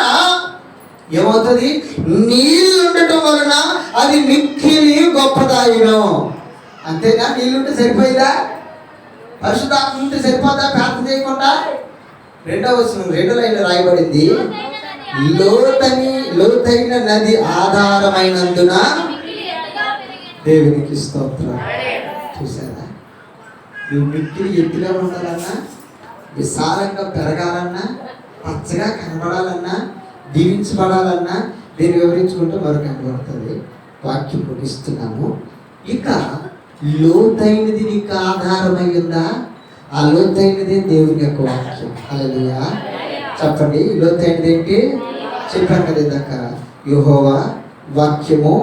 ఏమవుతుంది? నీళ్ళు ఉండటం వలన అది మిక్కిలి గొప్పదాయినో. అంతేనా? నీళ్ళుంటే సరిపోయిందా? పరిశుద్ధాత్మ ఉంటే సరిపోదా ప్రార్థన చేయకుండా? 2వ వచనం 2 లైన్లు రాయబడింది, లోతైన నది ఆధారమైనందున దేవునికి స్తోత్రం. చూసారా? నువ్వు మిక్కిలి ఎత్తుగా ఉండాలన్నా, విశాలంగా పెరగాలన్నా, పచ్చగా కనబడాలన్నా, దీవించబడాలన్నా దీన్ని వివరించుకుంటూ మరొక కనబడుతుంది. వాక్యం ముగిస్తున్నాము. ఇక లోతైనది నీకు ఆధారమై ఉందా? ఆ లోతైనదే దేవుని యొక్క వాక్యం. హల్లెలూయా. చెప్పండి, లోతైనది ఏంటి? చెప్పాను కదా ఇందాక, యెహోవా వాక్యము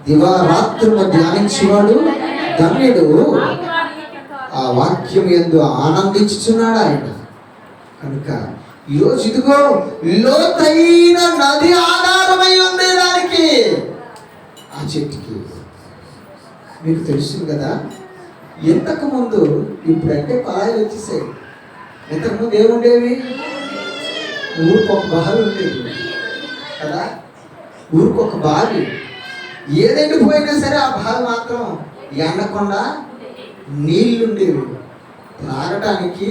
దివారాత్రులు ధ్యానించేవాడు ధన్యుడు, ఆ వాక్యం యందు ఆనందించుచున్నాడు ఆయన. కనుక ఈరోజు ఇదిగో లోతైన నది ఆధారమై ఉంది దానికి, ఆ చెట్టుకి. మీకు తెలుసు కదా, ఇంతకుముందు ఇప్పుడంటే కొలాయిలు వచ్చేసాయి. ఇంతకుముందు ఏముండేవి? ఊరికొక బావి ఉండేది కదా, ఊరికొక బావి. ఏదెండిపోయినా సరే ఆ బావి మాత్రం ఎండకుండా నీళ్లుండేవి. త్రాగటానికి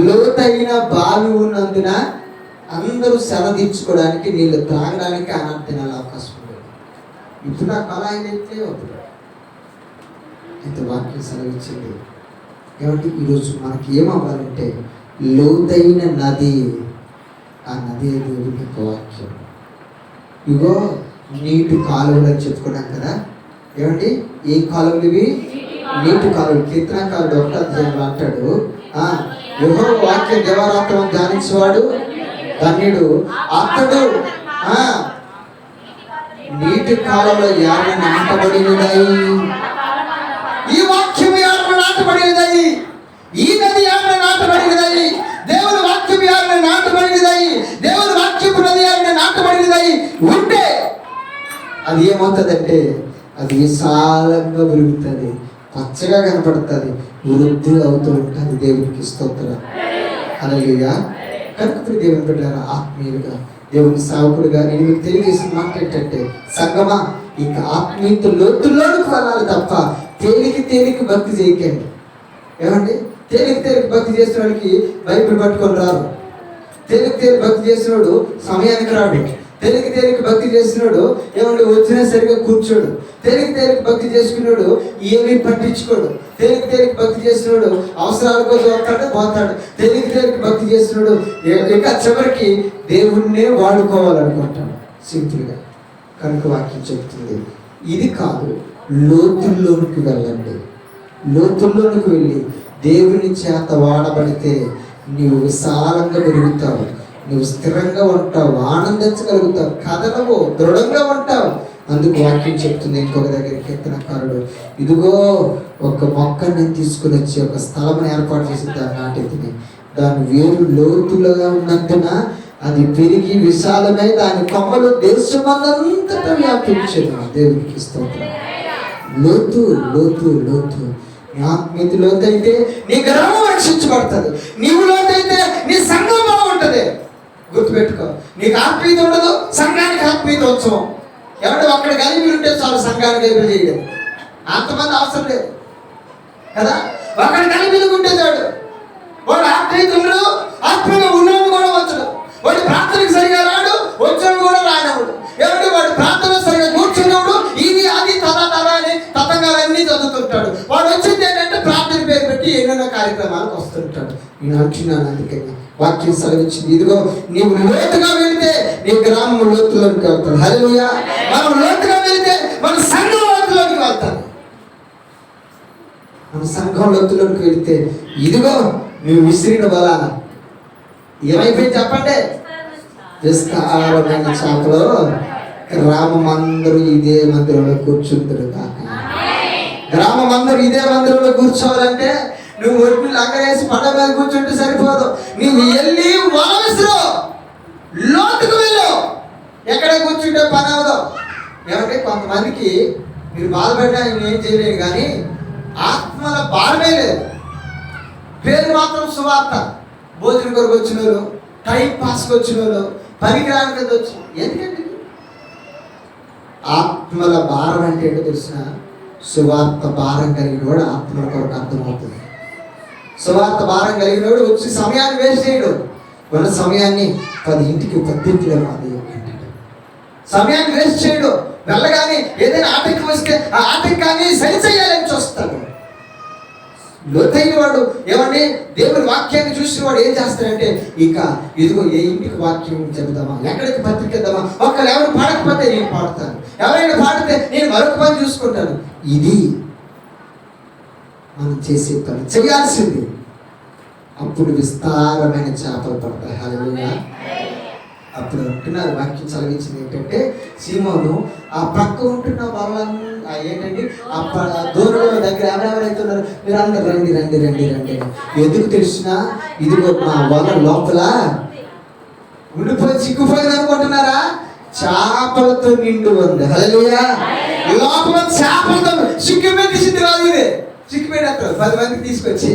లోతైన బావి ఉన్నందున అందరూ సెల తీర్చుకోవడానికి, నీళ్ళు త్రాగడానికి ఆనాడు తినాలి అవకాశం ఉండేది. ఇప్పుడు ఆ కొలాయిలు అయితే వద్దు. ఇంత వాక్యం సెలవిచ్చింది. కాబట్టి ఈరోజు మనకి ఏమవ్వాలంటే లోతైన నది, ఆ నది దేవుని యొక్క వాక్యం. ఇగో నీటి కాలువలు అని చెప్పుకున్నాం కదా. ఏమండి, ఏ కాలువలు ఇవి? నీటి కాలువలు. కీర్తనకారుడు 1వ అధ్యాయంలో అంటాడు, యెహోవా వాక్యం దివారాత్రం ధ్యానించేవాడు ధన్యుడు, అతడు నీటి కాలంలో యాభై నాటబడినదై. ఈ వాక్యం యాభై నాటబడినదై, ఈ నది యాభై నాటబడినదై, దేవుని వాక్యం యాభై నాటబడినదై, దేవుని వాక్యపు నది యాభై నాటబడినదై ఉంటే అది ఏమవుతుందంటే అది విశాలంగా పెరుగుతుంది, పచ్చగా కనపడుతుంది, వృద్ధి అవుతూ ఉంటుంది. దేవునికి స్తోత్రం. హల్లెలూయా. కనుక దేవుని బిడ్డలారా, ఆత్మీయులుగా దేవుని సేవకుడుగా నేను మీకు తెలియజేసిన మాట ఏంటంటే, సంగమా ఇక ఆత్మీయత లోతుల్లోనికి వెళ్ళాలి తప్ప తేలికి భక్తి చేయకండి. ఏమండి, తేలికి భక్తి చేసిన వాడికి బైబిల్ పట్టుకొని రారు. తేలికి భక్తి చేసినోడు సమయానికి రాడు. తేలికి భక్తి చేసినోడు ఏమంటే వచ్చినా సరిగా కూర్చోడు. తేలికి భక్తి చేసుకున్నాడు ఏమీ పట్టించుకోడు. తేలికి భక్తి చేసినోడు అవసరాల కోసం వస్తాడు, పోతాడు. తేలికి భక్తి చేసినోడు ఇంకా చివరికి దేవుణ్ణే వాడుకోవాలనుకుంటాడు సింపుల్గా. కనుక వాక్యం చెప్తుంది ఇది కాదు, లోతుల్లోనికి వెళ్ళండి. లోతుల్లోనికి వెళ్ళి దేవుని చేత వాడబడితే నీవు విశాలంగా పెరుగుతావు, నువ్వు స్థిరంగా ఉంటావు, ఆనందించగలుగుతావు, కదలవు, దృఢంగా ఉంటావు. అందుకు వాక్యం చెప్తుంది ఇంకొక దగ్గర కీర్తనకారుడు, ఇదిగో ఒక మొక్కని నేను తీసుకుని వచ్చి ఒక స్థలం ఏర్పాటు చేసి దాన్ని నాటింది. దాని వేరు లోతులుగా ఉన్నందున అది పెరిగి విశాలమై దాని కొమ్మలు దేశమంతటా వ్యాపించను. దేవునికి స్తోత్రం. లోతు లోతు లోతు. నీ ఆత్మీయత లోతైతే నీ గ్రామం రక్షించబడుతుంది. నీవు లోతైతే నీ సంఘం బాగుంటుంది. గుర్తుపెట్టుకో, నీకు ఆత్మీయత ఉండదు, సంఘానికి ఆత్మీయత ఉత్సవం. ఎవరు అక్కడ గలిబిలు ఉంటే చాలు సంఘానికి గలిబిలు చేయడం. అంతమంది అవసరం లేదు కదా. అక్కడ గలిబిలు ఉంటే చాలు. వాడు ఆత్మీయత ఉండడు, ఆత్మీయంగా ఉన్నవాడు కూడా వచ్చడు. వాడు ప్రార్థనకు సరిగా రాడు, వచ్చాడు కూడా రానవుడు. ఎవడు వాడు ప్రార్థన సరిగా కూర్చున్నవాడు ఇది అది తదా అని తతంగాలన్నీ చదువుతుంటాడు. వాడు వచ్చింది ఏంటంటే ప్రార్థన పేరు పెట్టి ఎన్నెన్నో కార్యక్రమాలకు వస్తుంటాడు. నేను అంటున్నాను, అందుకే వాక్యం సెలవిచ్చింది, ఇదిగో నీవు లోతుగా వెళితే నీ గ్రామం లోతులోకి వెళ్తాడు. హల్లెలూయా. మనం లోతుగా వెళితే మన సంఘం లోతులోకి వెళ్తాడు. మన సంఘం లోతులోకి వెళితే ఇదిగో నువ్వు విసిరిన బల ఏమైపోయింది చెప్పండి? విస్తారమైన చేపలో గ్రామం అందరూ ఇదే మందిరంలో కూర్చుంటారు కాక. గ్రామం అందరూ ఇదే మందిరంలో కూర్చోవాలంటే నువ్వు ఒడ్డు లంగరేసి పండ మీద కూర్చుంటే సరిపోదు. నువ్వు వెళ్ళి వలవిసిరు, లోతుకు వెళ్ళు. ఎక్కడ కూర్చుంటే పని అవదు. ఏమంటే కొంతమందికి మీరు బాధపడినా ఏం చేయలేదు, కానీ ఆత్మల భారమే లేదు. పేరు మాత్రం సువార్త. భోజనం కొరకు వచ్చిన వాళ్ళు, టైం పాస్కి వచ్చిన వాళ్ళు, పనికిరాని కింద వచ్చి. ఎందుకంటే ఆత్మల భారం అంటే ఏంటో తెలిసిన, సువార్త భారం కలిగిన వాడు ఆత్మల కొరకు అర్థమవుతుంది. సువార్త భారం కలిగినోడు వచ్చి సమయాన్ని వేస్ట్ చేయడు. మన సమయాన్ని 10ంటికి 10ంటిలో సమయాన్ని వేస్ట్ చేయడు. వెళ్ళగానే ఏదైనా ఆటంకం వస్తే ఆ ఆటంకాన్ని సరిచేయాలని చూస్తాడు. లోతైన వాడు ఏమండి, దేవుని వాక్యాన్ని చూసిన వాడు ఏం చేస్తాడంటే, ఇక ఇదిగో ఏ ఇంటికి వాక్యం చెబుదామా, ఎక్కడికి పత్రిక ఇద్దామా, ఒకళ్ళు ఎవరు పాడకపోతే నేను పాడతాను, ఎవరైనా పాడితే నేను మరొక పని చూసుకుంటాను. ఇది మనం చేసే పని, చేయాల్సింది. అప్పుడు విస్తారమైన చేపలు పడతాయి. హల్లెలూయా. అప్పుడు ఉంటున్నారు వాక్యం చదివించింది ఏంటంటే, సీమోను ఆ ప్రక్క ఉంటున్న వాళ్ళని ఏంటంటే ఆ దూరంలో దగ్గర ఎవరెవరైతే ఉన్నారో మీరు అందరు రండి రండి రండి రండి. ఎందుకు తెలిసినా ఇదిగో మా వల లోపల ఉండిపోయి చిక్కుపోయింది అనుకుంటున్నారా? చేపలతో నిండు ఉంది. హల్లెలూయా. లోపల చేపలతో సిక్కు పెట్టేసింది కాదు, ఇది సిక్కు పెట్టేస్తారు 10 మందికి తీసుకొచ్చి.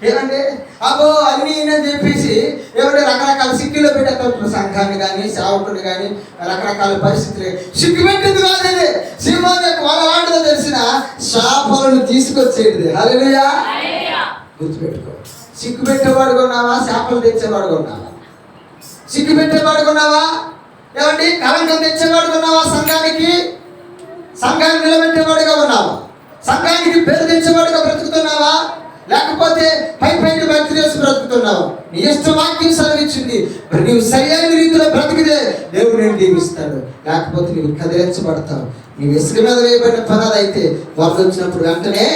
ఏమంటే అబ్బో అన్నీ అని చెప్పేసి ఏమంటే రకరకాల సిక్కులో పెట్టేస్తారు సంఘాన్ని కానీ సేవకుని కానీ రకరకాల పరిస్థితులు. సిక్కు పెట్టింది కాదు ఇది, సింహాన్ని వాళ్ళ వాటిలో తెలిసిన చేపలను తీసుకొచ్చేది. హల్లెలూయా. గుర్తుపెట్టుకో, సిక్కు పెట్టేవాడు కొన్నావా, చేపలు తెచ్చేవాడు కొన్నావా? సిక్కు పెట్టేవాడు కొన్నావా? ఏమండి కలంకం తెచ్చేవాడు కొన్నావా? సంఘాన్ని నిలబెట్టేవాడుగా ఉన్నావా? సంఘానికి పేరు తెచ్చేవాడుగా బ్రతుకుతున్నావా? లేకపోతే పై భక్తి చేసి బ్రతుకుతున్నావా? నీ ఇష్ట వాక్యం సెలవిచ్చింది, మరి నీవు సరైన రీతిలో బ్రతికితే దేవుడు నేను దీవిస్తాడు. లేకపోతే నీవు కదిలించబడతావు. నీవు ఇసుక మీద వేయబడిన పనాది అయితే వరద వచ్చినప్పుడు వెంటనే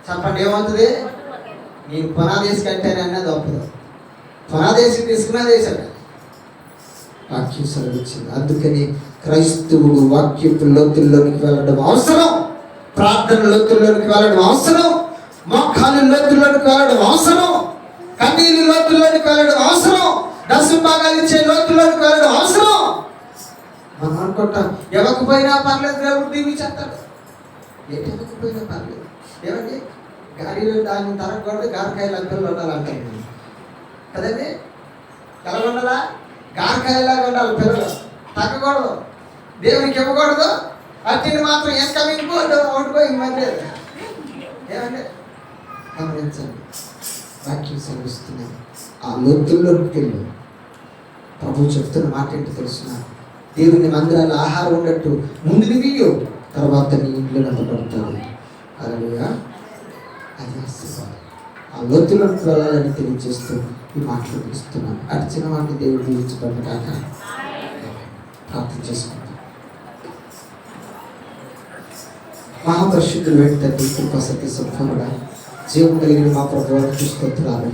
చెప్పండి ఏమవుతుంది? నేను పునాదేశి కట్టాను అన్నది ఒప్పదు. పునాదేశి ఇసుక మీద వేశాడు. వాక్యం సెలవిచ్చింది. అందుకని క్రైస్తవుడు వాక్యపు లోతుల్లోనికి వెళ్ళడం అవసరం, ప్రార్థన లోతుల్లోనికి వెళ్ళడం అవసరం, మోకాలు లోతుల్లోనికి వెళ్ళడం అవసరం, కన్నీళ్ళు లోతుల్లోనికి వెళ్ళడం అవసరం, దశభాగాలు ఇచ్చే లోతుల్లోనికి వెళ్ళడం అవసరం. మనం అనుకుంటాం ఎవకపోయినా పర్లేదు, దేవుడు దీవించేస్తాడు. ఏంటి ఎవకపోయినా పర్లేదు? ఏమండి గాడిలో దాన్ని తరగకూడదు, గారకాయలు అంకలు ఉండాలంటారు కదండి. ఎలా ఉండాలా? గారకాయలాగా ఉండాలి పిల్లలు, తగ్గకూడదు, దేవునికి ఇవ్వకూడదు. అట్టిని మాత్రం ఎన్కమింగ్ ఓడిపోయి మళ్ళీ. ఏమండి గమనించండి, వాక్యం సెలవిస్తున్నాను. ఆ లోతుల్లోకి వెళ్ళు. ప్రభు చెప్తున్న మాట ఏంటి తెలుసిన? దేవుని మందిరాలు ఆహారం ఉన్నట్టు ముందు నీవు, తర్వాత నీ ఇంట్లో నిలబడతాడు. హల్లెలూయా. అది ఆశీర్వాదం. ఆ లోతుల్లోకి వెళ్ళాలని తెలియజేస్తూ ఈ మాటలు ఇస్తున్నాను. అడిచిన వాటిని దేవుడు దీవించబడిన కాక ప్రార్థన చేసుకుంటాం. మహాపరిశుద్ధులు వెంటనే కృపా సత్య సంపూర్ణ జీవం కలిగిన మా ప్రభువుకు స్తోత్రాలు.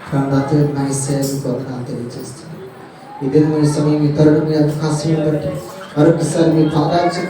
ప్రాణాత్మ సేవకు తెలియజేస్తున్నాను. ఈ దినమైన సమయం, ఈ తరుణం, మీ అవకాశం బట్టి మరొకసారి మీ పాదాలు